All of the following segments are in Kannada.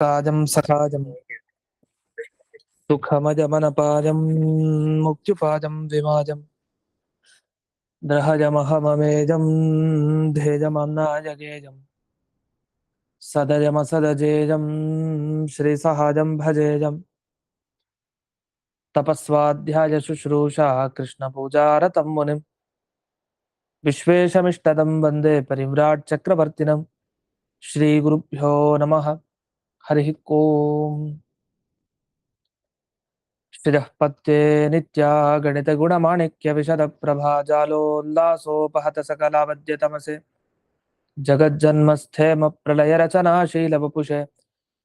काजं सखाजं सुखमजमनपाजं मुक्त्युपाजं विमाजं द्रहजमहममेजं धेजमन्नायगेजं सदजमसदजेजं श्रीसहजं भजेजं तपस्वाध्याय शुश्रूषा कृष्णपूजारतं मुनिं विश्वेशमिष्टदं वन्दे परिव्राट् चक्रवर्तिनं श्रीगुरुभ्यो नमः हरिः ओम् श्रियःपत्ये नित्या गणितगुणमाणिक्यविशदप्रभा जालोल्लासोपहत सकलावद्यतमसे जगज्जन्मस्थेमप्रलयरचनाशीलवपुषे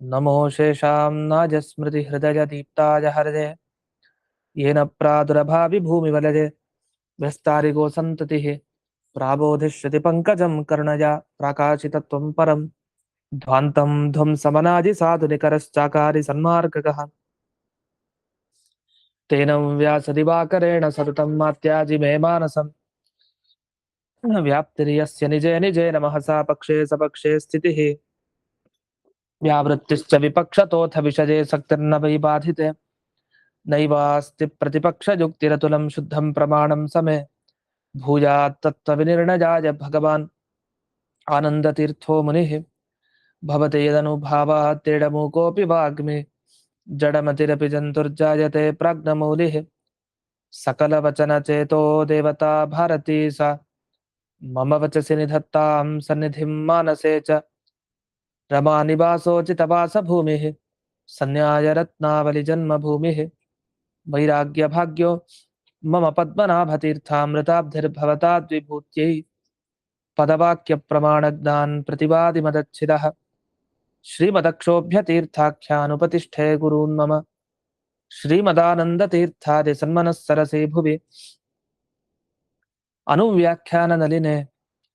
नमो शेषां नाजस्मृतिहृदयदीप्ताय हरदे येन प्रादुरभावि भूमिवलजे व्यस्तारिगोसन्ततिः प्राबोधिष्यति पंकजं कर्णया प्राकाशितत्वं परं ध्वान्तं ध्वंसमनादिसाधुनिकरश्चाकारि सन्मार्गकः तेन व्यासदिवाकरेण सततं मात्याजि मे मानसं व्याप्तिर्यस्य निजे निजेन महसा पक्षे सपक्षे स्थितिः व्यावृत्तिश्च विपक्षतोऽथ विषजे सक्तिर्न वै बाधिते नैवास्ति प्रतिपक्षयुक्तिरतुलं शुद्धं प्रमाणं समे भूयात् तत्त्वविनिर्णयाय भगवान् आनन्दतीर्थो मुनिः भवते यदनुभावात् तेडमूकोऽपि वाग्मि जडमतिरपि जन्तुर्जायते प्राज्ञमौलिः सकलवचनचेतो देवता भारती सा मम वचसि निधत्तां सन्निधिं मानसे च रमानिवासोचितवासभूमिः सन्न्यायरत्नावलिजन्मभूमिः वैराग्यभाग्यो मम पद्मनाभतीर्थामृताब्धिर्भवताद्विभूत्यै पदवाक्यप्रमाणज्ञान् प्रतिवादिमदच्छिदः श्रीमदक्षोभ्यतीर्थाख्यानुपतिष्ठे गुरून् मम श्रीमदानन्दतीर्थादिसन्मनःसरसे भुवि अनुव्याख्याननलिने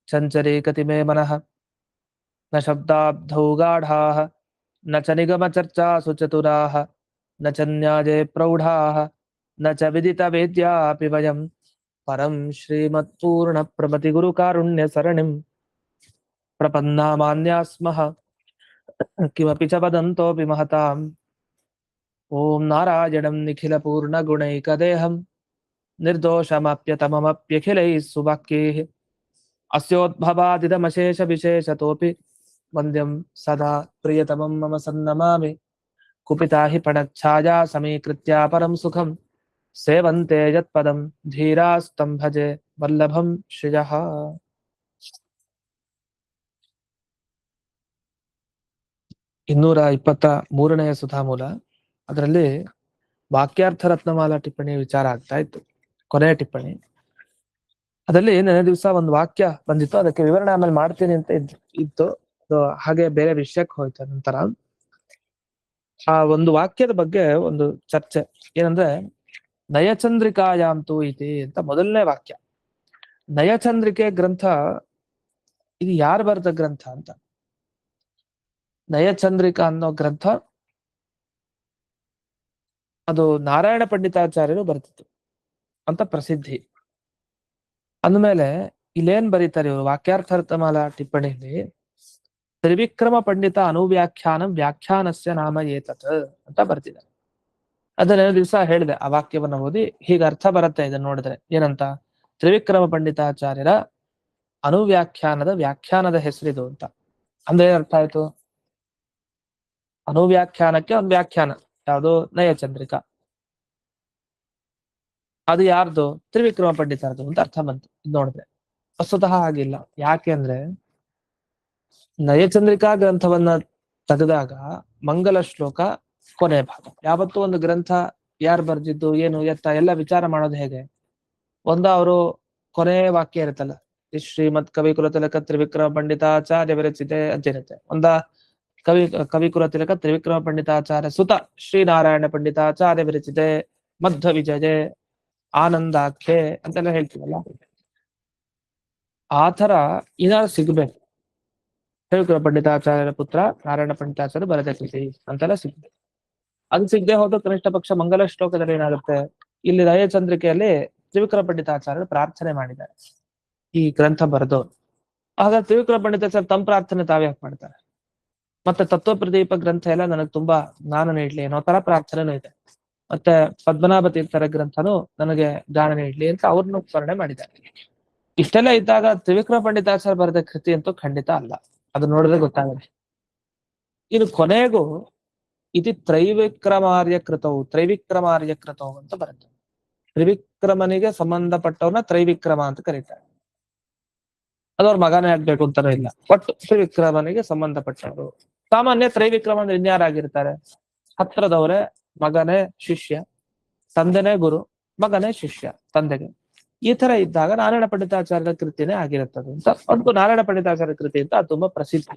चञ्चरे कतिमे मनः न शब्दाब्धौ गाढाः न च निगमचर्चासु चतुराः न च न्याये प्रौढाः न च विदितवेद्यापि वयं परं श्रीमत्पूर्णप्रमतिगुरुकारुण्यसरणिं प्रपन्नामान्या स्मः किमपि च वदन्तोऽपि महताम् ॐ नारायणं निखिलपूर्णगुणैकदेहं निर्दोषमप्यतममप्यखिलैः सुवाक्यैः अस्योद्भवादिदमशेषविशेषतोऽपि वन्द्यं सदा प्रियतमं मम सन्नमामि कुपिता हि पणच्छाया समीकृत्या परं सुखं सेवन्ते यत्पदं धीरास्तं भजे वल्लभं श्रियः ಇನ್ನೂರ 23ನೇ ಸುಧಾಮೂಲ ಅದರಲ್ಲಿ ವಾಕ್ಯಾರ್ಥ ರತ್ನಮಾಲಾ ಟಿಪ್ಪಣಿ ವಿಚಾರ ಆಗ್ತಾ ಇತ್ತು ಕೊನೆಯ ಟಿಪ್ಪಣಿ ಅದರಲ್ಲಿ ನೆನೆ ದಿವಸ ಒಂದು ವಾಕ್ಯ ಬಂದಿತ್ತು ಅದಕ್ಕೆ ವಿವರಣೆ ಆಮೇಲೆ ಮಾಡ್ತೀನಿ ಅಂತ ಇತ್ತು ಹಾಗೆ ಬೇರೆ ವಿಷಯಕ್ಕೆ ಹೋಯ್ತು ನಂತರ ಆ ಒಂದು ವಾಕ್ಯದ ಬಗ್ಗೆ ಒಂದು ಚರ್ಚೆ ಏನಂದ್ರೆ ನಯಚಂದ್ರಿಕಾಯಾಂತು ಇತಿ ಅಂತ ಮೊದಲನೇ ವಾಕ್ಯ ನಯಚಂದ್ರಿಕೆ ಗ್ರಂಥ ಇದು ಯಾರು ಬರೆದ ಗ್ರಂಥ ಅಂತ ನಯಚಂದ್ರಿಕಾ ಅನ್ನೋ ಗ್ರಂಥ ಅದು ನಾರಾಯಣ ಪಂಡಿತಾಚಾರ್ಯರು ಬರ್ತಿತ್ತು ಅಂತ ಪ್ರಸಿದ್ಧಿ ಅಂದಮೇಲೆ ಇಲ್ಲೇನ್ ಬರೀತಾರೆ ಇವರು ವಾಕ್ಯಾರ್ಥಮಾಲಾ ಟಿಪ್ಪಣಿಯಲ್ಲಿ ತ್ರಿವಿಕ್ರಮ ಪಂಡಿತ ಅನುವ್ಯಾಖ್ಯಾನ ವ್ಯಾಖ್ಯಾನಸ್ಯ ನಾಮ ಏತತ್ ಅಂತ ಬರ್ತಿದ್ದಾರೆ ಅದನ್ನ ದಿವಸ ಹೇಳಿದೆ ಆ ವಾಕ್ಯವನ್ನ ಓದಿ ಹೀಗೆ ಅರ್ಥ ಬರುತ್ತೆ ಇದನ್ನ ನೋಡಿದ್ರೆ ಏನಂತ ತ್ರಿವಿಕ್ರಮ ಪಂಡಿತಾಚಾರ್ಯರ ಅನುವ್ಯಾಖ್ಯಾನದ ವ್ಯಾಖ್ಯಾನದ ಹೆಸರಿದು ಅಂತ ಅಂದ್ರೆ ಏನ್ ಅರ್ಥ ಆಯ್ತು ಅನುವ್ಯಾಖ್ಯಾನಕ್ಕೆ ಒಂದು ವ್ಯಾಖ್ಯಾನ ಯಾವುದು ನಯಚಂದ್ರಿಕಾ ಅದು ಯಾರ್ದು ತ್ರಿವಿಕ್ರಮ ಪಂಡಿತರದು ಅಂತ ಅರ್ಥ ಬಂತು ಇದು ನೋಡಿದ್ರೆ ವಸ್ತುತಃ ಆಗಿಲ್ಲ ಯಾಕೆ ಅಂದ್ರೆ ನಯಚಂದ್ರಿಕಾ ಗ್ರಂಥವನ್ನ ತೆಗೆದಾಗ ಮಂಗಲ ಶ್ಲೋಕ ಕೊನೆ ಭಾಗ ಯಾವತ್ತೂ ಒಂದು ಗ್ರಂಥ ಯಾರು ಬರ್ದಿದ್ದು ಏನು ಎತ್ತ ಎಲ್ಲ ವಿಚಾರ ಮಾಡೋದು ಹೇಗೆ ಅವರು ಕೊನೆ ವಾಕ್ಯ ಇರುತ್ತಲ್ಲ ಶ್ರೀಮತ್ ಕವಿಕುಲ ತಿಲಕ ತ್ರಿವಿಕ್ರಮ ಪಂಡಿತಾಚಾರ್ಯ ವಿರಚಿತೆ ಅಂತ ಇರುತ್ತೆ ಕವಿಕುಲ ತಿಲಕ ತ್ರಿವಿಕ್ರಮ ಪಂಡಿತಾಚಾರ್ಯ ಸುತ ಶ್ರೀನಾರಾಯಣ ಪಂಡಿತಾಚಾರ್ಯ ವಿರಚಿತೆ ಮಧ್ವ ವಿಜಯ ಆನಂದಾಖ್ಯೆ ಅಂತೆಲ್ಲ ಹೇಳ್ತೀವಲ್ಲ ಆ ತರ ಏನಾದ್ರು ಸಿಗ್ಬೇಕು ತ್ರಿವಿಕ್ರಮ ಪಂಡಿತಾಚಾರ್ಯರ ಪುತ್ರ ನಾರಾಯಣ ಪಂಡಿತಾಚಾರ್ಯ ಬರೆದ ಕೃತಿ ಅಂತೆಲ್ಲ ಸಿಗ್ಬೇಕು ಅದು ಸಿಗದೆ ಹೋದ ಕನಿಷ್ಠ ಪಕ್ಷ ಮಂಗಲ ಶ್ಲೋಕದಲ್ಲಿ ಏನಾಗುತ್ತೆ ಇಲ್ಲಿ ನಯಚಂದ್ರಿಕೆಯಲ್ಲಿ ತ್ರಿವಿಕ್ರಮ ಪಂಡಿತಾಚಾರ್ಯರು ಪ್ರಾರ್ಥನೆ ಮಾಡಿದ್ದಾರೆ ಈ ಗ್ರಂಥ ಬರೆದವರು. ಹಾಗಾದ್ರೆ ತ್ರಿವಿಕ್ರಮ ಪಂಡಿತಾಚಾರ್ಯ ತಮ್ಮ ಪ್ರಾರ್ಥನೆ ತಾವೇ ಯಾಕೆ ಮಾಡ್ತಾರೆ? ಮತ್ತೆ ತತ್ವ ಪ್ರದೀಪ ಗ್ರಂಥ ಎಲ್ಲ ನನಗೆ ತುಂಬಾ ಜ್ಞಾನ ನೀಡ್ಲಿ ಅನ್ನೋ ತರ ಪ್ರಾರ್ಥನೆನೂ ಇದೆ. ಮತ್ತೆ ಪದ್ಮನಾಭ ತೀರ್ಥರ ಗ್ರಂಥನು ನನಗೆ ಜ್ಞಾನ ನೀಡ್ಲಿ ಅಂತ ಅವ್ರನ್ನು ಸ್ಮರಣೆ ಮಾಡಿದ್ದಾರೆ. ಇಷ್ಟೆಲ್ಲ ಇದ್ದಾಗ ತ್ರಿವಿಕ್ರಮ ಪಂಡಿತಾಚಾರ್ಯ ಬರೆದ ಕೃತಿ ಅಂತೂ ಖಂಡಿತ ಅಲ್ಲ, ಅದು ನೋಡಿದ್ರೆ ಗೊತ್ತಾಗುತ್ತೆ. ಇನ್ನು ಕೊನೆಗೂ ಇದು ತ್ರೈವಿಕ್ರಮಾರ್ಯ ಕೃತವು ಅಂತ ಬರುತ್ತೆ. ತ್ರಿವಿಕ್ರಮನಿಗೆ ಸಂಬಂಧಪಟ್ಟವ್ರನ್ನ ತ್ರೈವಿಕ್ರಮ ಅಂತ ಕರೀತಾರೆ. ಅದವ್ರ ಮಗನೇ ಆಗ್ಬೇಕು ಅಂತಾನೂ ಇಲ್ಲ, ಒಟ್ಟು ತ್ರಿವಿಕ್ರಮನಿಗೆ ಸಂಬಂಧಪಟ್ಟವರು. ಸಾಮಾನ್ಯ ತ್ರೈವಿಕ್ರಮ ಅಂದ್ರೆ ಇನ್ಯಾರಾಗಿರ್ತಾರೆ? ಹತ್ರದವರೇ ಮಗನೇ ಶಿಷ್ಯ, ತಂದೆನೇ ಗುರು, ಮಗನೇ ಶಿಷ್ಯ ತಂದೆಗೆ. ಈ ತರ ಇದ್ದಾಗ ನಾರಾಯಣ ಪಂಡಿತಾಚಾರ್ಯರ ಕೃತಿನೇ ಆಗಿರುತ್ತದೆ ಅಂತ. ಒಂದು ನಾರಾಯಣ ಪಂಡಿತಾಚಾರ್ಯ ಕೃತಿ ಅಂತ ಅದು ತುಂಬಾ ಪ್ರಸಿದ್ಧ.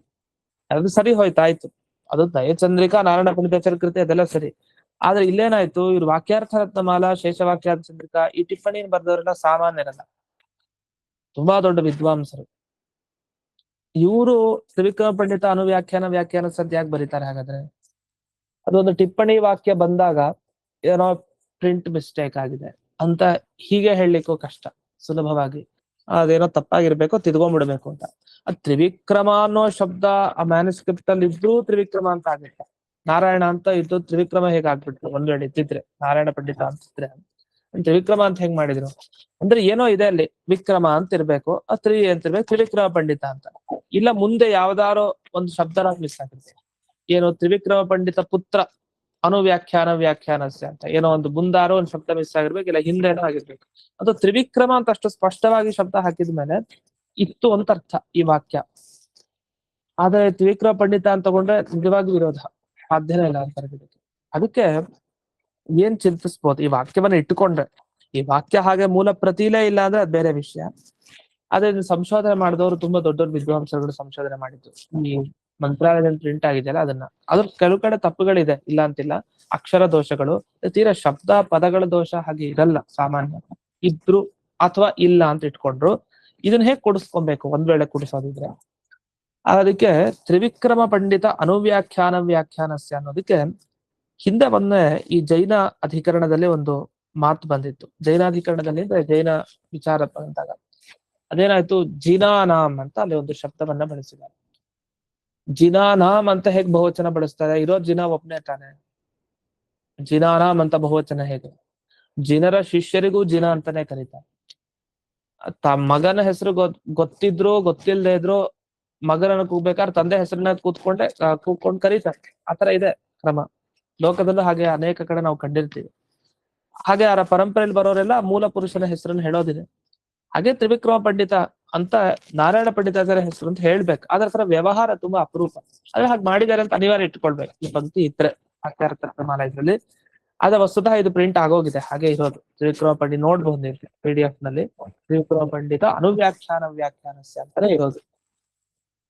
ಅದು ಸರಿ ಹೋಯ್ತಾಯ್ತು, ಅದು ದಯಚಂದ್ರಿಕಾ ನಾರಾಯಣ ಪಂಡಿತಾಚಾರ್ಯ ಕೃತಿ ಅದೆಲ್ಲ ಸರಿ. ಆದ್ರೆ ಇಲ್ಲೇನಾಯ್ತು, ಇವ್ರು ವಾಕ್ಯಾರ್ಥ ರತ್ನಮಾಲಾ, ಶೇಷವಾಕ್ಯಾರ್ಥ ಚಂದ್ರಿಕಾ ಈ ಟಿಪ್ಪಣಿ ಬರ್ದವರೆಲ್ಲ ಸಾಮಾನ್ಯರಲ್ಲ, ತುಂಬಾ ದೊಡ್ಡ ವಿದ್ವಾಂಸರು. ಇವರು ತ್ರಿವಿಕ್ರಮ ಪಂಡಿತ ವ್ಯಾಖ್ಯಾನ ಸದ್ಯಾಗಿ ಬರೀತಾರೆ ಹಾಗಾದ್ರೆ? ಅದೊಂದು ಟಿಪ್ಪಣಿ ವಾಕ್ಯ ಬಂದಾಗ ಏನೋ ಪ್ರಿಂಟ್ ಮಿಸ್ಟೇಕ್ ಆಗಿದೆ ಅಂತ ಹೀಗೆ ಹೇಳಲಿಕ್ಕೂ ಕಷ್ಟ ಸುಲಭವಾಗಿ. ಅದೇನೋ ತಪ್ಪಾಗಿರ್ಬೇಕು, ತಿದ್ಕೊಂಡ್ಬಿಡ್ಬೇಕು ಅಂತ. ತ್ರಿವಿಕ್ರಮ ಅನ್ನೋ ಶಬ್ದ ಆ ಮ್ಯಾನುಸ್ಕ್ರಿಪ್ಟ್ ಅಲ್ಲಿ ಇದ್ರೂ ತ್ರಿವಿಕ್ರಮ ಅಂತ ಆಗುತ್ತೆ. ನಾರಾಯಣ ಅಂತ ಇದ್ದು ತ್ರಿವಿಕ್ರಮ ಹೇಗೆ ಆಗ್ಬಿಟ್ರು? ಒಂದ್ ವೇಳೆ ಇದ್ದಿದ್ರೆ ನಾರಾಯಣ ಪಂಡಿತ ಅಂತಿದ್ರೆ ತ್ರಿವಿಕ್ರಮ ಅಂತ ಹೆಂಗ್ ಮಾಡಿದ್ರು? ಅಂದ್ರೆ ಏನೋ ಇದೆ ಅಲ್ಲಿ, ವಿಕ್ರಮ ಅಂತ ಇರ್ಬೇಕು, ಅಂತಿರ್ಬೇಕು, ತ್ರಿವಿಕ್ರಮ ಪಂಡಿತ ಅಂತ. ಇಲ್ಲ ಮುಂದೆ ಯಾವ್ದಾರೋ ಒಂದು ಶಬ್ದ ಮಿಸ್ ಆಗುತ್ತೆ. ಏನು ತ್ರಿವಿಕ್ರಮ ಪಂಡಿತ ಪುತ್ರ ವ್ಯಾಖ್ಯಾನಸ್ಯ ಅಂತ ಏನೋ ಒಂದು ಮುಂದಾರೋ ಒಂದು ಶಬ್ದ ಮಿಸ್ ಆಗಿರ್ಬೇಕು, ಇಲ್ಲ ಹಿಂದೆನೋ ಆಗಿರ್ಬೇಕು. ಅದು ತ್ರಿವಿಕ್ರಮ ಅಂತ ಅಷ್ಟು ಸ್ಪಷ್ಟವಾಗಿ ಶಬ್ದ ಹಾಕಿದ್ಮೇಲೆ ಇತ್ತು ಅಂತ ಅರ್ಥ ಈ ವಾಕ್ಯ. ಆದ್ರೆ ತ್ರಿವಿಕ್ರಮ ಪಂಡಿತ ಅಂತ ತಗೊಂಡ್ರೆ ನಿಜವಾಗಿ ವಿರೋಧ, ಸಾಧ್ಯನೇ ಇಲ್ಲ ಅಂತ. ಅದಕ್ಕೆ ಏನ್ ಚಿಂತಿಸ್ಬೋದು, ಈ ವಾಕ್ಯವನ್ನ ಇಟ್ಟುಕೊಂಡ್ರೆ. ಈ ವಾಕ್ಯ ಹಾಗೆ ಮೂಲ ಪ್ರತಿಲೇ ಇಲ್ಲ ಅಂದ್ರೆ ಅದ್ ಬೇರೆ ವಿಷಯ. ಆದ್ರೆ ಸಂಶೋಧನೆ ಮಾಡಿದವರು ತುಂಬಾ ದೊಡ್ಡ ದೊಡ್ಡ ವಿದ್ವಾಂಸರುಗಳು ಸಂಶೋಧನೆ ಮಾಡಿದ್ದು. ಈ ಮಂತ್ರಾಲಯದಲ್ಲಿ ಪ್ರಿಂಟ್ ಆಗಿದೆಯಲ್ಲ ಅದನ್ನ, ಅದ್ರ ಕೆಲವು ಕಡೆ ತಪ್ಪುಗಳಿದೆ, ಇಲ್ಲ ಅಂತಿಲ್ಲ. ಅಕ್ಷರ ದೋಷಗಳು, ತೀರಾ ಶಬ್ದ ಪದಗಳ ದೋಷ ಹಾಗೆ ಇರಲ್ಲ ಸಾಮಾನ್ಯ. ಇದ್ರು ಅಥವಾ ಇಲ್ಲ ಅಂತ ಇಟ್ಕೊಂಡ್ರು ಇದನ್ನ ಹೇಗ್ ಕೊಡಿಸ್ಕೊಬೇಕು ಒಂದ್ ವೇಳೆ ಕೊಡಿಸೋದಿದ್ರೆ? ಅದಕ್ಕೆ ತ್ರಿವಿಕ್ರಮ ಪಂಡಿತ ವ್ಯಾಖ್ಯಾನಸ್ಯ ಅನ್ನೋದಕ್ಕೆ ಹಿಂದೆ ಮೊನ್ನೆ ಈ ಜೈನ ಅಧಿಕರಣದಲ್ಲಿ ಒಂದು ಮಾತು ಬಂದಿತ್ತು. ಜೈನಾಧಿಕರಣದಲ್ಲಿ ಅಂದ್ರೆ ಜೈನ ವಿಚಾರ ಬಂದಾಗ ಅದೇನಾಯ್ತು, ಜಿನಾನಾಮ್ ಅಂತ ಅಲ್ಲಿ ಒಂದು ಶಬ್ದವನ್ನ ಬಳಸಿದ್ದಾರೆ. ಜಿನಾನಾಮ್ ಅಂತ ಹೇಗ್ ಬಹುವಚನ ಬಳಸ್ತಾರೆ? ಇರೋ ಜಿನ ಒಬ್ನೇ ತಾನೆ, ಜಿನಾನಾಮ್ ಅಂತ ಬಹುವಚನ ಹೇಗೆ? ಜಿನರ ಶಿಷ್ಯರಿಗೂ ಜಿನ ಅಂತಾನೆ ಕರೀತಾರೆ. ಮಗನ ಹೆಸರು ಗೊತ್ತಿದ್ರು ಗೊತ್ತಿಲ್ಲದೆ ಇದ್ರು ಮಗನನ್ನು ಕೂಗ್ಬೇಕಾದ್ರೆ ತಂದೆ ಹೆಸರನ್ನ ಕೂತ್ಕೊಂಡು ಕರೀತಾರೆ. ಆತರ ಇದೆ ಕ್ರಮ. ಲೋಕದಲ್ಲೂ ಹಾಗೆ ಅನೇಕ ಕಡೆ ನಾವು ಕಂಡಿರ್ತೀವಿ. ಹಾಗೆ ಅವರ ಪರಂಪರೆಯಲ್ಲಿ ಬರೋರೆಲ್ಲ ಮೂಲ ಪುರುಷನ ಹೆಸರನ್ನು ಹೇಳೋದಿದೆ. ಹಾಗೆ ತ್ರಿವಿಕ್ರಮ ಪಂಡಿತ ಅಂತ ನಾರಾಯಣ ಪಂಡಿತಾಚಾರ್ಯ ಹೆಸರು ಅಂತ ಹೇಳ್ಬೇಕು. ಆದ್ರ ತರ ವ್ಯವಹಾರ ತುಂಬಾ ಅಪರೂಪ. ಅದೇ ಹಾಗೆ ಮಾಡಿದ್ದಾರೆ ಅಂತ ಅನಿವಾರ್ಯ ಇಟ್ಕೊಳ್ಬೇಕು. ಈ ಪಂಕ್ತಿ ಇದ್ರೆ ವಾಕ್ಯಾರ್ಥ ಮಾಲಾ ಆದ್ರೆ ವಸ್ತುತಃ ಇದು ಪ್ರಿಂಟ್ ಆಗೋಗಿದೆ, ಹಾಗೆ ಇರೋದು. ತ್ರಿವಿಕ್ರಮ ಪಂಡಿತ ನೋಡ್ಬಹುದು ನೀವು PDF ನಲ್ಲಿ, ತ್ರಿವಿಕ್ರಮ ಪಂಡಿತ ವ್ಯಾಖ್ಯಾನಸ್ಯ ಅಂತಾನೆ ಇರೋದು.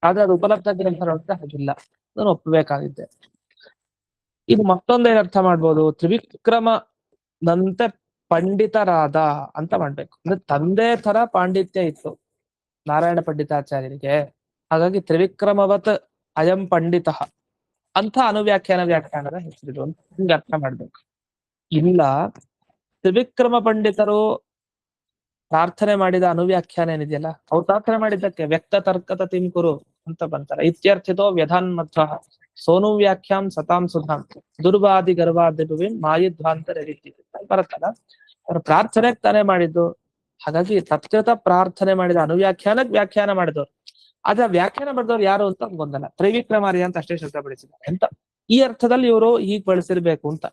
ಆದ್ರೆ ಅದು ಉಪಲಬ್ಧ ಗ್ರಂಥ ನೋಡಿದ್ರೆ ಹಾಗಿಲ್ಲ, ಅದನ್ನು ಒಪ್ಪಬೇಕಾಗಿದ್ದೆ. ಇದು ಮತ್ತೊಂದೇನ್ ಅರ್ಥ ಮಾಡ್ಬೋದು, ತ್ರಿವಿಕ್ರಮನಂತೆ ಪಂಡಿತರಾದ ಅಂತ ಮಾಡ್ಬೇಕು. ಅಂದ್ರೆ ತಂದೆ ತರ ಪಾಂಡಿತ್ಯ ಇತ್ತು ನಾರಾಯಣ ಪಂಡಿತಾಚಾರ್ಯರಿಗೆ, ಹಾಗಾಗಿ ತ್ರಿವಿಕ್ರಮವತ್ ಅಯಂ ಪಂಡಿತ ಅಂತ ವ್ಯಾಖ್ಯಾನದ ಹೆಸರಿದು ಅಂತ ಹಿಂಗೆ ಅರ್ಥ ಮಾಡ್ಬೇಕು. ಇಲ್ಲ, ತ್ರಿವಿಕ್ರಮ ಪಂಡಿತರು ಪ್ರಾರ್ಥನೆ ಮಾಡಿದ ಅನುವ್ಯಾಖ್ಯಾನ ಏನಿದೆಯಲ್ಲ, ಅವ್ರು ಪ್ರಾರ್ಥನೆ ಮಾಡಿದ್ದಕ್ಕೆ ವ್ಯಕ್ತ ತರ್ಕತ ತಿಂಕುರು ಅಂತ ಬಂತಾರೆ. ಇತ್ಯರ್ಥಿತೋ ವ್ಯಧಾನ್ಮಧ್ವ ಸೋನು ವ್ಯಾಖ್ಯಾಂ ಸತಾಂ ಸುಧಾಂ ದುರ್ವಾದಿ ಗರ್ವಾದಿಭುವಿನ್ ಮಾಯಿಧ್ವಾಂತರ ರೀತಿ ಬರುತ್ತಲ್ಲ, ಅವ್ರ ಪ್ರಾರ್ಥನೆ ತಾನೇ ಮಾಡಿದ್ದು. ಹಾಗಾಗಿ ತತ್ಕೃತ ಪ್ರಾರ್ಥನೆ ಮಾಡಿದ ಅನುವ್ಯಾಖ್ಯಾನಕ್ಕೆ ವ್ಯಾಖ್ಯಾನ ಮಾಡಿದವ್ರು. ಆದ್ರೆ ವ್ಯಾಖ್ಯಾನ ಮಾಡಿದವ್ರು ಯಾರು ಅಂತ ಗೊಂದಲ. ತ್ರೈವಿಕ್ರಮಾರ್ಯ ಅಂತ ಅಷ್ಟೇ ಶಬ್ದ ಬಳಸಿದ್ದಾರೆ ಅಂತ, ಈ ಅರ್ಥದಲ್ಲಿ ಇವರು ಹೀಗ್ ಬಳಸಿರ್ಬೇಕು ಅಂತ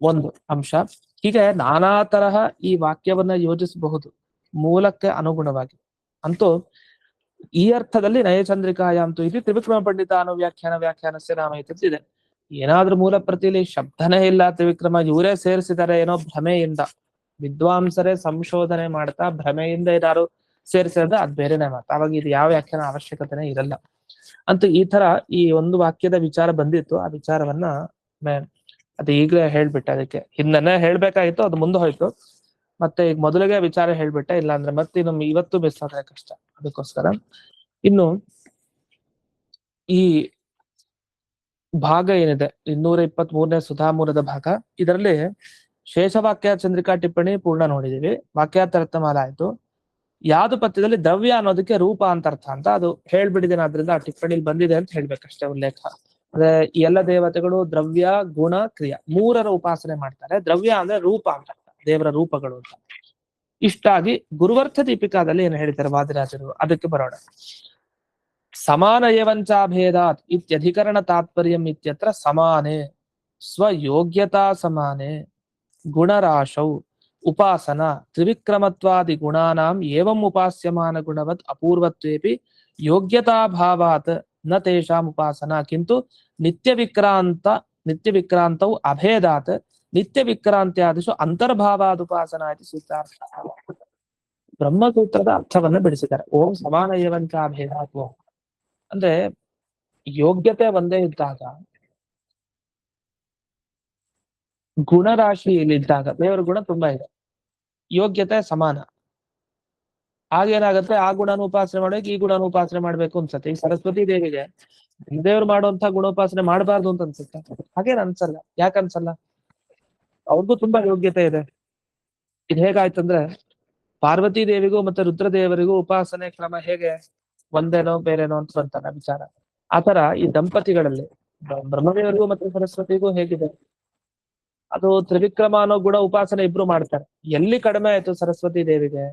ಒಂದು ಅಂಶ. ಹೀಗೆ ನಾನಾ ತರಹ ಈ ವಾಕ್ಯವನ್ನ ಯೋಜಿಸಬಹುದು ಮೂಲಕ್ಕೆ ಅನುಗುಣವಾಗಿ. ಅಂತೂ ಈ ಅರ್ಥದಲ್ಲಿ ನಯಚಂದ್ರಿಕಾಯ ಅಂತೂ ಇದು ತ್ರಿವಿಕ್ರಮ ಪಂಡಿತ ವ್ಯಾಖ್ಯಾನಸ್ಯ ನಾಮ ಇದೆ. ಏನಾದ್ರೂ ಮೂಲ ಪ್ರತಿಲಿ ಶಬ್ದನೇ ಇಲ್ಲ ತ್ರಿವಿಕ್ರಮ, ಇವರೇ ಸೇರಿಸಿದ್ದಾರೆ ಏನೋ ಭ್ರಮೆಯಿಂದ, ವಿದ್ವಾಂಸರೇ ಸಂಶೋಧನೆ ಮಾಡ್ತಾ ಭ್ರಮೆಯಿಂದ ಏನಾದ್ರು ಸೇರಿಸಿದ್ರೆ ಅದ್ ಬೇರೆನೇ ಮಾತು. ಅವಾಗ ಇದು ಯಾವ ವ್ಯಾಖ್ಯಾನ ಅವಶ್ಯಕತೆನೇ ಇರಲ್ಲ. ಅಂತೂ ಈ ತರ ಈ ಒಂದು ವಾಕ್ಯದ ವಿಚಾರ ಬಂದಿತ್ತು. ಆ ವಿಚಾರವನ್ನ ಅದು ಈಗಲೇ ಹೇಳ್ಬಿಟ್ಟೆ. ಅದಕ್ಕೆ ಹಿಂದನೇ ಹೇಳ್ಬೇಕಾಗಿತ್ತು, ಅದು ಮುಂದೆ ಹೋಯ್ತು. ಮತ್ತೆ ಈಗ ಮೊದಲಿಗೆ ವಿಚಾರ ಹೇಳ್ಬಿಟ್ಟೆ, ಇಲ್ಲ ಅಂದ್ರೆ ಮತ್ತೆ ಇನ್ನು ಇವತ್ತು ಮಿಸ್ ಆದ್ರೆ ಕಷ್ಟ. ಅದಕ್ಕೋಸ್ಕರ ಇನ್ನು ಈ ಭಾಗ ಏನಿದೆ 223ನೇ ಸುಧಾಮೂಲದ ಭಾಗ, ಇದರಲ್ಲಿ ಶೇಷವಾಕ್ಯ ಚಂದ್ರಿಕಾ ಟಿಪ್ಪಣಿ ಪೂರ್ಣ ನೋಡಿದೀವಿ. ವಾಕ್ಯಾರ್ಥ ರತ್ನಮಾಲ ಆಯ್ತು. ಯಾವ್ದು ಪದ್ಯದಲ್ಲಿ ದ್ರವ್ಯ ಅನ್ನೋದಕ್ಕೆ ರೂಪ ಅಂತ ಅರ್ಥ ಅಂತ ಅದು ಹೇಳ್ಬಿಟ್ಟಿದ್ದೇನೆ, ಆದ್ರಿಂದ ಆ ಟಿಪ್ಪಣಿಲಿ ಬಂದಿದೆ ಅಂತ ಹೇಳ್ಬೇಕಷ್ಟೇ ಉಲ್ಲೇಖ. ಅಂದ್ರೆ ಎಲ್ಲ ದೇವತೆಗಳು ದ್ರವ್ಯ ಗುಣ ಕ್ರಿಯಾ ಮೂರರ ಉಪಾಸನೆ ಮಾಡ್ತಾರೆ. ದ್ರವ್ಯ ಅಂದ್ರೆ ರೂಪ ಅಂತ, ದೇವರ ರೂಪಗಳು ಅಂತ. ಇಷ್ಟಾಗಿ ಗುರುವರ್ಥ ದೀಪಿಕಾದಲ್ಲಿ ಏನು ಹೇಳ್ತಾರೆ ವಾದಿರಾಜರು, ಅದಕ್ಕೆ ಬರೋಣ. ಸಮಾನ ಏವಂಚಾಭೇದಾತ್ ಇತ್ಯಧಿಕರಣ ತಾತ್ಪರ್ಯಂ ಇತ್ಯತ್ರ ಸಮಾನೆ ಸ್ವಯೋಗ್ಯತಾ ಸಮಾನೆ ಗುಣರಾಶೌ ಉಪಾಸನ ತ್ರಿವಿಕ್ರಮತ್ವಾದಿ ಗುಣಾನಾಂ ಏವಂ ಉಪಾಸ್ಯಮಾನ ಗುಣವತ್ ಅಪೂರ್ವತ್ವೇಪಿ ಯೋಗ್ಯತಾಭಾವಾತ್ ನ ತೇಷಾಂ ಉಪಾಸನ ಕಿಂತು ನಿತ್ಯ ವಿಕ್ರಾಂತೌ ಅಭೇದಾತ್ ನಿತ್ಯ ವಿಕ್ರಾಂತ್ಯಾದಿಷು ಅಂತರ್ಭಾವಾದುಪಾಸನ ಇತಿ ಸೂತ್ರಾರ್ಥ. ಬ್ರಹ್ಮಸೂತ್ರದ ಅರ್ಥವನ್ನ ಬಿಡಿಸಿದ್ದಾರೆ. ಓಂ ಸಮಾನ ಏವಂಚ ಅಭೇದಾತ್ ಅಂದ್ರೆ ಯೋಗ್ಯತೆ ಒಂದೇ ಇದ್ದಾಗ, ಗುಣರಾಶಿಯಲ್ಲಿದ್ದಾಗ, ದೇವರ ಗುಣ ತುಂಬಾ ಇದೆ, ಯೋಗ್ಯತೆ ಸಮಾನ, ಆಗೇನಾಗತ್ತೆ ಆ ಗುಣನ ಉಪಾಸನೆ ಮಾಡ್ಬೇಕು ಈ ಗುಣನ ಉಪಾಸನೆ ಮಾಡ್ಬೇಕು ಅನ್ಸತ್ತೆ. ಈ ಸರಸ್ವತಿ ದೇವಿಗೆ ದೇವ್ರು ಮಾಡುವಂತ ಗುಣೋಪಾಸನೆ ಮಾಡಬಾರ್ದು ಅಂತ ಅನ್ಸುತ್ತೆ? ಹಾಗೇನ್ ಅನ್ಸಲ್ಲ. ಯಾಕೆ ಅನ್ಸಲ್ಲ? ಅವ್ರಿಗೂ ತುಂಬಾ ಯೋಗ್ಯತೆ ಇದೆ. ಇದು ಹೇಗಾಯ್ತಂದ್ರೆ ಪಾರ್ವತಿ ದೇವಿಗೂ ಮತ್ತೆ ರುದ್ರದೇವರಿಗೂ ಉಪಾಸನೆ ಕ್ರಮ ಹೇಗೆ ಒಂದೇನೋ ಬೇರೆನೋ ಅಂತ ಬಂತಲ್ಲ ವಿಚಾರ. ಆತರ ಈ ದಂಪತಿಗಳಲ್ಲಿ ಬ್ರಹ್ಮದೇವರಿಗೂ ಮತ್ತೆ ಸರಸ್ವತಿಗೂ ಹೇಗಿದೆ, ಅದು ತ್ರಿವಿಕ್ರಮ ಅನ್ನೋ ಗುಣ ಉಪಾಸನೆ ಇಬ್ರು ಮಾಡ್ತಾರೆ. ಎಲ್ಲಿ ಕಡಿಮೆ ಆಯ್ತು ಸರಸ್ವತಿ ದೇವಿಗೆ?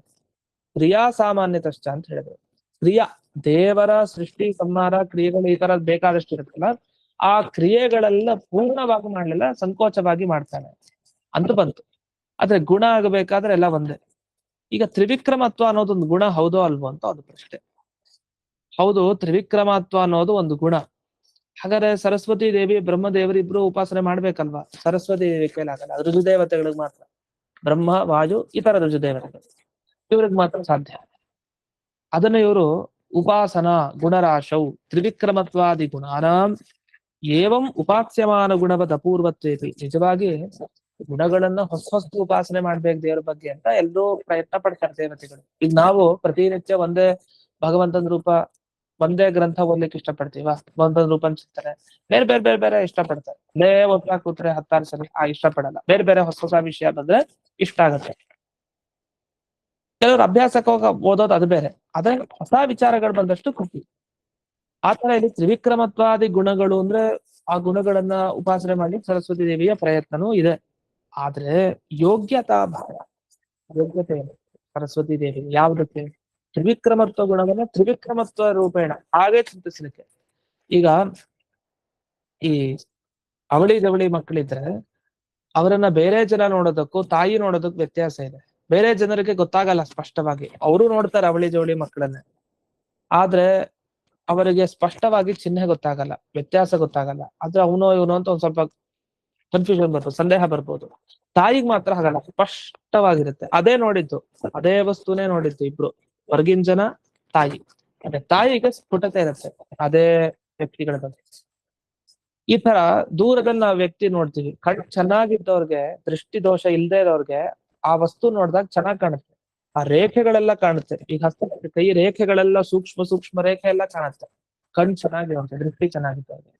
ಕ್ರಿಯಾ ಸಾಮಾನ್ಯತಶ್ಚ ಅಂತ ಹೇಳಿದ್ರು. ಕ್ರಿಯಾ, ದೇವರ ಸೃಷ್ಟಿ ಸಂಹಾರ ಕ್ರಿಯೆಗಳು ಈ ತರ ಬೇಕಾದಷ್ಟು ಇರುತ್ತಲ್ಲ, ಆ ಕ್ರಿಯೆಗಳೆಲ್ಲ ಪೂರ್ಣವಾಗಿ ಮಾಡ್ಲಿಲ್ಲ, ಸಂಕೋಚವಾಗಿ ಮಾಡ್ತಾನೆ ಅಂತ ಬಂತು. ಆದ್ರೆ ಗುಣ ಆಗಬೇಕಾದ್ರೆ ಎಲ್ಲ ಒಂದೇ. ಈಗ ತ್ರಿವಿಕ್ರಮತ್ವ ಅನ್ನೋದೊಂದು ಗುಣ ಹೌದೋ ಅಲ್ವೋ ಅಂತ ಅದು ಪ್ರಶ್ನೆ. ಹೌದು, ತ್ರಿವಿಕ್ರಮತ್ವ ಅನ್ನೋದು ಒಂದು ಗುಣ. ಹಾಗಾದ್ರೆ ಸರಸ್ವತಿ ದೇವಿ ಬ್ರಹ್ಮದೇವರು ಇಬ್ರು ಉಪಾಸನೆ ಮಾಡ್ಬೇಕಲ್ವಾ? ಸರಸ್ವತಿ ದೇವಿ ಕೈಲಾಗಲ್ಲ, ಋಜುದೇವತೆಗಳಿಗೆ ಮಾತ್ರ. ಬ್ರಹ್ಮ ವಾಯು ಇತರ ಋಜುದೇವತೆಗಳು ಇವ್ರಿಗೆ ಮಾತ್ರ ಸಾಧ್ಯ. ಅದನ್ನ ಇವರು ಉಪಾಸನ ಗುಣರಾಶೌ ತ್ರಿವಿಕ್ರಮತ್ವಾದಿ ಗುಣಾನಾಂ ಏವಂ ಉಪಾಸ್ಯಮಾನ ಗುಣವದ ಅಪೂರ್ವತ್ವೇಪಿ. ನಿಜವಾಗಿ ಗುಣಗಳನ್ನ ಹೊಸ ಉಪಾಸನೆ ಮಾಡ್ಬೇಕು ದೇವರ ಬಗ್ಗೆ ಅಂತ ಎಲ್ಲರೂ ಪ್ರಯತ್ನ ಪಡ್ತಾರೆ ದೇವತೆಗಳು. ಈಗ ನಾವು ಪ್ರತಿನಿತ್ಯ ಒಂದೇ ಭಗವಂತನ ರೂಪ, ಒಂದೇ ಗ್ರಂಥ ಓದ್ಲಿಕ್ಕೆ ಇಷ್ಟಪಡ್ತೀವ, ಭಗವಂತನ ರೂಪ ಅನ್ಸುತ್ತಾರೆ. ಬೇರೆ ಬೇರೆ ಬೇರೆ ಬೇರೆ ಇಷ್ಟಪಡ್ತಾರೆ. ಅದೇ ಓದ್ತಾ ಕೂತ್ರೆ 10 ಸಲ ಇಷ್ಟಪಡಲ್ಲ. ಬೇರೆ ಬೇರೆ ಹೊಸ ಹೊಸ ವಿಷಯ ಬಂದ್ರೆ ಇಷ್ಟ ಆಗತ್ತೆ. ಕೆಲವರು ಅಭ್ಯಾಸಕ್ಕೆ ಹೋಗ ಓದೋದು ಅದು ಬೇರೆ, ಆದ್ರೆ ಹೊಸ ವಿಚಾರಗಳು ಬಂದಷ್ಟು ಖುಷಿ. ಆತರ ಇಲ್ಲಿ ತ್ರಿವಿಕ್ರಮತ್ವಾದಿ ಗುಣಗಳು ಅಂದ್ರೆ ಆ ಗುಣಗಳನ್ನ ಉಪಾಸನೆ ಮಾಡಿ ಸರಸ್ವತಿ ದೇವಿಯ ಪ್ರಯತ್ನನೂ ಇದೆ. ಆದ್ರೆ ಯೋಗ್ಯತಾ ಭಾವ, ಯೋಗ್ಯತೆ ಏನು ಸರಸ್ವತಿ ದೇವಿ ಯಾವ್ದಕ್ಕೆ? ತ್ರಿವಿಕ್ರಮತ್ವ ಗುಣವನ್ನ ತ್ರಿವಿಕ್ರಮತ್ವ ರೂಪೇಣ ಹಾಗೆ ಚಿಂತಿಸ್ಲಿಕ್ಕೆ. ಈಗ ಈ ಅವಳಿ ಜವಳಿ ಮಕ್ಕಳಿದ್ರೆ ಅವರನ್ನ ಬೇರೆ ಜನ ನೋಡೋದಕ್ಕೂ ತಾಯಿ ನೋಡೋದಕ್ಕೂ ವ್ಯತ್ಯಾಸ ಇದೆ. ಬೇರೆ ಜನರಿಗೆ ಗೊತ್ತಾಗಲ್ಲ ಸ್ಪಷ್ಟವಾಗಿ, ಅವರು ನೋಡ್ತಾರೆ ಅವಳಿ ಜವಳಿ ಮಕ್ಕಳನ್ನೇ, ಆದ್ರೆ ಅವರಿಗೆ ಸ್ಪಷ್ಟವಾಗಿ ಚಿಹ್ನೆ ಗೊತ್ತಾಗಲ್ಲ, ವ್ಯತ್ಯಾಸ ಗೊತ್ತಾಗಲ್ಲ. ಆದ್ರೆ ಅವನು ಇವನು ಅಂತ ಒಂದ್ ಸ್ವಲ್ಪ ಕನ್ಫ್ಯೂಷನ್ ಬರ್ಬೋದು, ಸಂದೇಹ ಬರ್ಬೋದು. ತಾಯಿಗ್ ಮಾತ್ರ ಹಾಗಲ್ಲ, ಸ್ಪಷ್ಟವಾಗಿರುತ್ತೆ. ಅದೇ ನೋಡಿದ್ದು, ಅದೇ ವಸ್ತುನೇ ನೋಡಿದ್ದು ಇಬ್ರು, ಹೊರಗಿನ ಜನ ತಾಯಿ. ಅದೇ ತಾಯಿಗೆ ಸ್ಫುಟತೆ ಇರುತ್ತೆ ಅದೇ ವ್ಯಕ್ತಿಗಳ ಬಗ್ಗೆ. ಈ ತರ ದೂರದಲ್ಲಿ ನಾವು ವ್ಯಕ್ತಿ ನೋಡ್ತೀವಿ, ಕಣ್ ಚೆನ್ನಾಗಿದ್ದವ್ರಿಗೆ, ದೃಷ್ಟಿ ದೋಷ ಇಲ್ದೇ ಇರೋರ್ಗೆ ಆ ವಸ್ತು ನೋಡಿದಾಗ ಚೆನ್ನಾಗ್ ಕಾಣುತ್ತೆ, ಆ ರೇಖೆಗಳೆಲ್ಲ ಕಾಣುತ್ತೆ. ಈಗ ಹಸ್ತ ಕೈ ರೇಖೆಗಳೆಲ್ಲ ಸೂಕ್ಷ್ಮ ಸೂಕ್ಷ್ಮ ರೇಖೆ ಎಲ್ಲ ಕಾಣುತ್ತೆ, ಕಣ್ ಚೆನ್ನಾಗಿರುತ್ತೆ, ದೃಷ್ಟಿ ಚೆನ್ನಾಗಿದ್ದವ್ರಿಗೆ.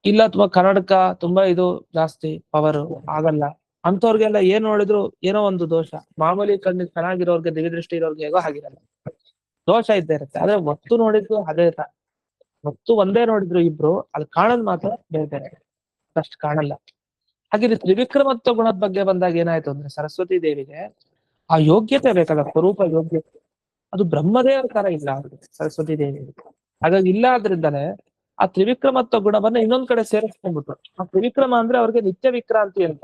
ಇಲ್ಲ ಅಥವಾ ಕನ್ನಡಕ ತುಂಬಾ ಇದು ಜಾಸ್ತಿ ಪವರ್ ಆಗಲ್ಲ ಅಂತವ್ರಿಗೆಲ್ಲ ಏನ್ ನೋಡಿದ್ರು ಏನೋ ಒಂದು ದೋಷ. ಮಾಮೂಲಿ ಕಣ್ಣಿಗೆ ಚೆನ್ನಾಗಿರೋರ್ಗೆ, ದಿವ್ಯದೃಷ್ಟಿ ಇರೋರ್ಗೆ ಹೇಗೋ ಆಗಿರಲ್ಲ, ದೋಷ ಇದ್ದೇ ಇರುತ್ತೆ. ಆದ್ರೆ ವಸ್ತು ನೋಡಿದ್ರು ಅದೇ ವಸ್ತು ಒಂದೇ ನೋಡಿದ್ರು ಇಬ್ರು, ಅದು ಕಾಣದ್ ಮಾತ್ರ ಬೇರೆ ಬೇರೆ, ಅಷ್ಟು ಕಾಣಲ್ಲ. ಹಾಗೆ ತ್ರಿವಿಕ್ರಮತ್ವ ಗುಣದ ಬಗ್ಗೆ ಬಂದಾಗ ಏನಾಯ್ತು ಅಂದ್ರೆ ಸರಸ್ವತಿ ದೇವಿಗೆ ಆ ಯೋಗ್ಯತೆ ಬೇಕಲ್ಲ, ಸ್ವರೂಪ ಯೋಗ್ಯತೆ, ಅದು ಬ್ರಹ್ಮದೇವರ ತರ ಇಲ್ಲ ಅವ್ರಿಗೆ ಸರಸ್ವತಿ ದೇವಿ. ಹಾಗಾಗಿ ಇಲ್ಲ ಆದ್ರಿಂದಾನೆ ಆ ತ್ರಿವಿಕ್ರಮತ್ವ ಗುಣವನ್ನ ಇನ್ನೊಂದ್ ಕಡೆ ಸೇರಿಸ್ಕೊಂಡ್ಬಿಟ್ರು. ಆ ತ್ರಿವಿಕ್ರಮ ಅಂದ್ರೆ ಅವ್ರಿಗೆ ನಿತ್ಯ ವಿಕ್ರಾಂತಿ ಅಂತ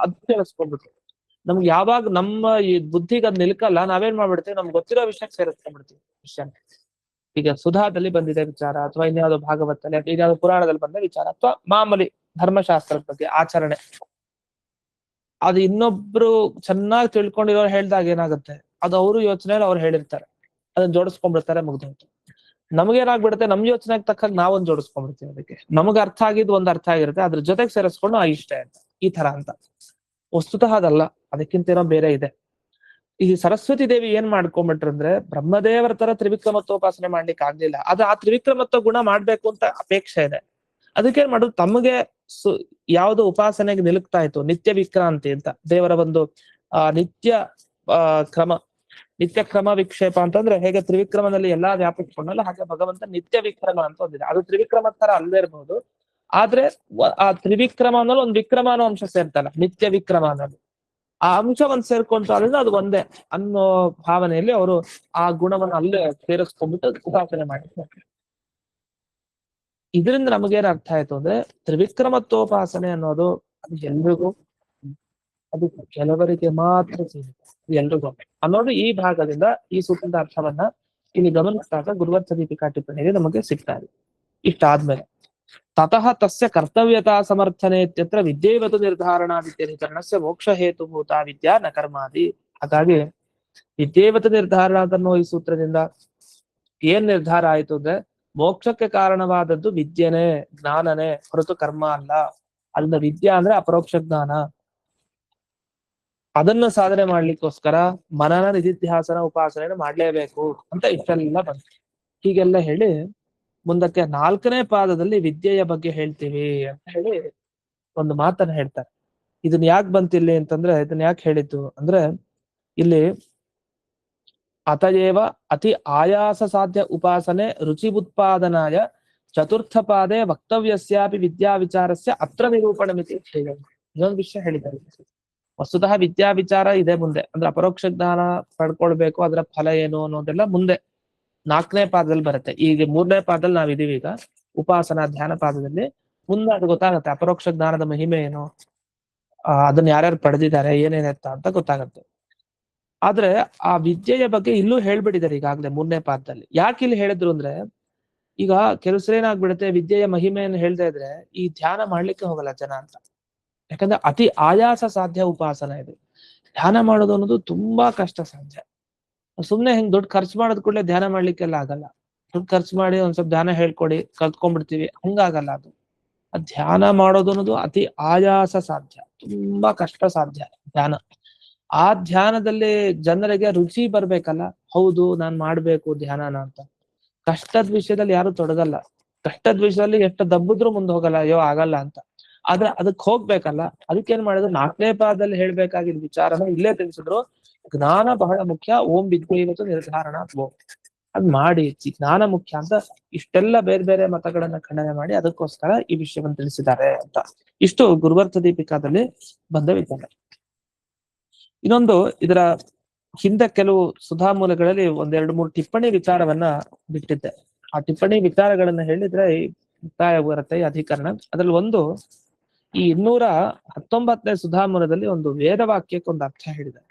ಅದು ಸೇರಿಸ್ಕೊಂಡ್ಬಿಟ್ರು. ನಮ್ಗೆ ಯಾವಾಗ ನಮ್ಮ ಈ ಬುದ್ಧಿಗೆ ಅದ್ ನಿಲ್ಕಲ್ಲ, ನಾವೇನ್ ಮಾಡ್ಬಿಡ್ತೀವಿ, ನಮ್ಗೆ ಗೊತ್ತಿರೋ ವಿಷಯಕ್ಕೆ ಸೇರಿಸ್ಕೊಂಡ್ಬಿಡ್ತೀವಿ ವಿಷಯ. ಈಗ ಸುಧಾದಲ್ಲಿ ಬಂದಿದೆ ವಿಚಾರ, ಅಥವಾ ಇನ್ಯಾವುದೋ ಭಾಗವತದಲ್ಲಿ ಅಥವಾ ಇನ್ಯಾವುದೋ ಪುರಾಣದಲ್ಲಿ ಬಂದ ವಿಚಾರ, ಅಥವಾ ಮಾಮೂಲಿ ಧರ್ಮಶಾಸ್ತ್ರದ ಬಗ್ಗೆ ಆಚರಣೆ, ಅದು ಇನ್ನೊಬ್ರು ಚೆನ್ನಾಗಿ ತಿಳ್ಕೊಂಡಿರೋರು ಹೇಳ್ದಾಗ ಏನಾಗುತ್ತೆ, ಅದು ಅವರು ಯೋಚನೆಯಲ್ಲಿ ಅವ್ರು ಹೇಳಿರ್ತಾರೆ, ಅದನ್ನ ಜೋಡಿಸ್ಕೊಂಡ್ಬಿಡ್ತಾರೆ, ಮುಗ್ದೋಯ್ತು. ನಮ್ಗೇನಾಗ್ಬಿಡುತ್ತೆ, ನಮ್ ಯೋಚನೆಗೆ ತಕ್ಕಾಗ ನಾವೊಂದ್ ಜೋಡಿಸ್ಕೊಂಡ್ಬಿಡ್ತೀವಿ. ಅದಕ್ಕೆ ನಮಗ್ ಅರ್ಥ ಆಗಿದ್ದು ಒಂದ್ ಅರ್ಥ ಆಗಿರುತ್ತೆ, ಅದ್ರ ಜೊತೆಗೆ ಸೇರಿಸ್ಕೊಂಡು ಇಷ್ಟ ಅಂತ ಈ ತರ ಅಂತ. ವಸ್ತುತಃ ಅದಲ್ಲ, ಅದಕ್ಕಿಂತ ಏನೋ ಬೇರೆ ಇದೆ. ಈ ಸರಸ್ವತಿ ದೇವಿ ಏನ್ ಮಾಡ್ಕೊಂಡ್ಬಿಟ್ರು ಅಂದ್ರೆ ಬ್ರಹ್ಮದೇವರ ತರ ತ್ರಿವಿಕ್ರಮತ್ವೋಪಾಸನೆ ಮಾಡ್ಲಿಕ್ಕೆ ಆಗ್ಲಿಲ್ಲ. ಅದು ಆ ತ್ರಿವಿಕ್ರಮತ್ವ ಗುಣ ಮಾಡ್ಬೇಕು ಅಂತ ಅಪೇಕ್ಷೆ ಇದೆ. ಅದಕ್ಕೇನ್ ಮಾಡುದು, ತಮಗೆ ಯಾವ್ದು ಉಪಾಸನೆಗೆ ನಿಲುಕ್ತಾ ಇತ್ತು, ನಿತ್ಯ ವಿಕ್ರಾಂತಿ ಅಂತ ದೇವರ ಒಂದು ನಿತ್ಯ ಕ್ರಮ, ನಿತ್ಯ ಕ್ರಮ ವಿಕ್ಷೇಪ ಅಂತಂದ್ರೆ ಹೇಗೆ ತ್ರಿವಿಕ್ರಮದಲ್ಲಿ ಎಲ್ಲಾ ವ್ಯಾಪಿಸ್ಕೊಂಡಲ್ಲ ಹಾಗೆ ಭಗವಂತ ನಿತ್ಯ ವಿಕ್ರಮ ಅಂತ ಒಂದಿದೆ. ಅದು ತ್ರಿವಿಕ್ರಮ ತರ ಅಲ್ಲದೆ ಇರಬಹುದು, ಆದ್ರೆ ಆ ತ್ರಿವಿಕ್ರಮ ಅನ್ನೋದು ಒಂದು ವಿಕ್ರಮ ಅನ್ನೋ ಅಂಶ ಸೇರ್ತಲ್ಲ, ನಿತ್ಯ ವಿಕ್ರಮ ಅನ್ನೋದು ಆ ಅಂಶ ಒಂದ್ ಸೇರ್ಕೊಂಡ್ರು ಅದರಿಂದ ಅದು ಒಂದೇ ಅನ್ನೋ ಭಾವನೆಯಲ್ಲಿ ಅವರು ಆ ಗುಣವನ್ನು ಅಲ್ಲೇ ಸೇರಿಸ್ಕೊಂಡ್ಬಿಟ್ಟು ಉಪಾಸನೆ ಮಾಡಿದ್ದಾರೆ. ಇದರಿಂದ ನಮಗೇನ್ ಅರ್ಥ ಆಯ್ತು ಅಂದ್ರೆ ತ್ರಿವಿಕ್ರಮತ್ವೋಪಾಸನೆ ಅನ್ನೋದು ಅದು ಎಲ್ರಿಗೂ, ಅದು ಕೆಲವರಿಗೆ ಮಾತ್ರ ಸೀಮಿತ, ಎಲ್ರಿಗೂ ಅನ್ನೋದು ಈ ಭಾಗದಿಂದ ಈ ಸೂತ್ರದ ಅರ್ಥವನ್ನ ಇಲ್ಲಿ ಗಮನಿಸಿದಾಗ ಗುರುವರ್ಥ ದೀಪಿಕಾ ಟಿಪ್ಪಣಿಯಲ್ಲಿ ನಮಗೆ ಸಿಗ್ತಾ ಇದೆ. ಇಷ್ಟಾದ್ಮೇಲೆ ತತಃ ತಸ್ಯ ಕರ್ತವ್ಯತಾ ಸಮರ್ಥನೆ ಇತ್ಯತ್ರ ವಿದ್ಯೇವತು ನಿರ್ಧಾರಣಾದಿತ್ಯಧಿಕರಣಸ್ಯ ಮೋಕ್ಷ ಹೇತುಭೂತ ವಿದ್ಯಾ ನ ಕರ್ಮಾದಿ. ಹಾಗಾಗಿ ವಿದ್ಯೇವತು ನಿರ್ಧಾರಣ ಅನ್ನೋ ಈ ಸೂತ್ರದಿಂದ ಏನ್ ನಿರ್ಧಾರ ಆಯ್ತು ಅಂದ್ರೆ ಮೋಕ್ಷಕ್ಕೆ ಕಾರಣವಾದದ್ದು ವಿದ್ಯೆನೇ, ಜ್ಞಾನನೇ ಹೊರತು ಕರ್ಮ ಅಲ್ಲ. ಅಲ್ಲಿಂದ ವಿದ್ಯಾ ಅಂದ್ರೆ ಅಪರೋಕ್ಷ ಜ್ಞಾನ. ಅದನ್ನ ಸಾಧನೆ ಮಾಡ್ಲಿಕ್ಕೋಸ್ಕರ ಮನನ ನಿಧಿಧ್ಯಾಸನ ಉಪಾಸನೆ ಮಾಡ್ಲೇಬೇಕು ಅಂತ ಇಷ್ಟೆಲ್ಲ ಬಂತು. ಹೀಗೆಲ್ಲ ಹೇಳಿ ಮುಂದಕ್ಕೆ 4ನೇ ಪಾದದಲ್ಲಿ ವಿದ್ಯೆಯ ಬಗ್ಗೆ ಹೇಳ್ತೀವಿ ಅಂತ ಹೇಳಿ ಒಂದು ಮಾತನ್ನ ಹೇಳ್ತಾರೆ. ಇದನ್ನ ಯಾಕೆ ಬಂತಿಲ್ಲಿ ಅಂತಂದ್ರೆ, ಇದನ್ನ ಯಾಕೆ ಹೇಳಿದ್ದು ಅಂದ್ರೆ ಇಲ್ಲಿ ಅತಯೇವ ಅತಿ ಆಯಾಸ ಸಾಧ್ಯ ಉಪಾಸನೆ ರುಚಿ ಉತ್ಪಾದನಾಯ ಚತುರ್ಥ ಪಾದೆ ವಕ್ತವ್ಯಸ್ಯಾಪಿ ವಿದ್ಯಾ ವಿಚಾರಸ್ಯ ಅತ್ರ ನಿರೂಪಣ ಮಿತಿ. ಇನ್ನೊಂದು ವಿಷಯ ಹೇಳಿದ್ದಾರೆ. ವಸ್ತುತಃ ವಿದ್ಯಾ ವಿಚಾರ ಇದೆ ಮುಂದೆ, ಅಂದ್ರೆ ಅಪರೋಕ್ಷ ಜ್ಞಾನ ಪಡ್ಕೊಳ್ಬೇಕು, ಅದರ ಫಲ ಏನು ಅನ್ನೋದೆಲ್ಲ ಮುಂದೆ 4ನೇ ಪಾದದಲ್ಲಿ ಬರುತ್ತೆ. ಈಗ 3ನೇ ಪಾದದಲ್ಲಿ ನಾವಿದೀವಿ ಈಗ ಉಪಾಸನಾ ಧ್ಯಾನ ಪಾದದಲ್ಲಿ. ಮುಂದೆ ಅದು ಗೊತ್ತಾಗತ್ತೆ ಅಪರೋಕ್ಷ ಜ್ಞಾನದ ಮಹಿಮೆ ಏನು, ಅದನ್ನ ಯಾರ್ಯಾರು ಪಡೆದಿದ್ದಾರೆ, ಏನೇನೆತ್ತ ಅಂತ ಗೊತ್ತಾಗತ್ತೆ. ಆದ್ರೆ ಆ ವಿದ್ಯೆಯ ಬಗ್ಗೆ ಇಲ್ಲೂ ಹೇಳ್ಬಿಟ್ಟಿದ್ದಾರೆ ಈಗಾಗಲೇ 3ನೇ ಪಾದದಲ್ಲಿ. ಯಾಕೆ ಇಲ್ಲಿ ಹೇಳಿದ್ರು ಅಂದ್ರೆ ಈಗ ಕೆಲಸರೇನಾಗ್ಬಿಡುತ್ತೆ, ವಿದ್ಯೆಯ ಮಹಿಮೆಯನ್ನು ಹೇಳ್ತಾ ಇದ್ರೆ ಈ ಧ್ಯಾನ ಮಾಡ್ಲಿಕ್ಕೆ ಹೋಗಲ್ಲ ಜನ ಅಂತ. ಯಾಕಂದ್ರೆ ಅತಿ ಆಯಾಸ ಸಾಧ್ಯ ಉಪಾಸನ ಇದು. ಧ್ಯಾನ ಮಾಡೋದು ಅನ್ನೋದು ತುಂಬಾ ಕಷ್ಟ ಸಾಧ್ಯ. ಸುಮ್ನೆ ಹೆಂಗ್ ದುಡ್ಡು ಖರ್ಚು ಮಾಡೋದ್ ಕೂಡಲೇ ಧ್ಯಾನ ಮಾಡ್ಲಿಕ್ಕೆಲ್ಲ ಆಗಲ್ಲ. ದುಡ್ಡು ಖರ್ಚು ಮಾಡಿ ಒಂದ್ ಸ್ವಲ್ಪ ಧ್ಯಾನ ಹೇಳ್ಕೊಡಿ ಕಲ್ತ್ಕೊಂಡ್ಬಿಡ್ತೀವಿ, ಹಂಗಾಗಲ್ಲ ಅದು. ಧ್ಯಾನ ಮಾಡೋದು ಅನ್ನೋದು ಅತಿ ಆಯಾಸ ಸಾಧ್ಯ, ತುಂಬಾ ಕಷ್ಟ ಸಾಧ್ಯ ಧ್ಯಾನ. ಆ ಧ್ಯಾನದಲ್ಲಿ ಜನರಿಗೆ ರುಚಿ ಬರ್ಬೇಕಲ್ಲ, ಹೌದು ನಾನ್ ಮಾಡ್ಬೇಕು ಧ್ಯಾನನ ಅಂತ. ಕಷ್ಟದ ವಿಷಯದಲ್ಲಿ ಯಾರು ತೊಡಗಲ್ಲ, ಕಷ್ಟದ ವಿಷಯದಲ್ಲಿ ಎಷ್ಟು ದಬ್ಬಿದ್ರು ಮುಂದೆ ಹೋಗಲ್ಲ, ಅಯ್ಯೋ ಆಗಲ್ಲ ಅಂತ. ಆದ್ರೆ ಅದಕ್ಕೆ ಹೋಗ್ಬೇಕಲ್ಲ, ಅದಕ್ಕೇನ್ ಮಾಡಿದ್ರು 4ನೇ ಪಾದದಲ್ಲಿ ಹೇಳ್ಬೇಕಾಗಿದ್ದ ವಿಚಾರನ ಇಲ್ಲೇ ತಿಳಿಸಿದ್ರು. ಜ್ಞಾನ ಬಹಳ ಮುಖ್ಯ, ಓಂ ವಿದ್ಯೇವತು ನಿರ್ಧಾರಣ ಓಂ, ಅದ್ ಮಾಡಿ ಜ್ಞಾನ ಮುಖ್ಯ ಅಂತ ಇಷ್ಟೆಲ್ಲ ಬೇರೆ ಬೇರೆ ಮತಗಳನ್ನ ಖಂಡನೆ ಮಾಡಿ ಅದಕ್ಕೋಸ್ಕರ ಈ ವಿಷಯವನ್ನು ತಿಳಿಸಿದ್ದಾರೆ ಅಂತ. ಇಷ್ಟು ಗುರುವರ್ಥ ದೀಪಿಕಾದಲ್ಲಿ ಬಂದ ವಿಚಾರ. ಇನ್ನೊಂದು ಇದರ ಹಿಂದೆ ಕೆಲವು ಸುಧಾಮೂಲಗಳಲ್ಲಿ 1-2-3 ಟಿಪ್ಪಣಿ ವಿಚಾರವನ್ನ ಬಿಟ್ಟಿದ್ದೆ. ಆ ಟಿಪ್ಪಣಿ ವಿಚಾರಗಳನ್ನ ಹೇಳಿದ್ರೆ ಮುಕ್ತಾಯ ಬರುತ್ತೆ ಈ ಅಧಿಕರಣ. ಅದ್ರಲ್ಲಿ ಒಂದು ಈ 219ನೇ ಸುಧಾಮೂಲದಲ್ಲಿ ಒಂದು ವೇದವಾಕ್ಯಕ್ಕೆ ಒಂದು ಅರ್ಥ ಹೇಳಿದ್ದಾರೆ.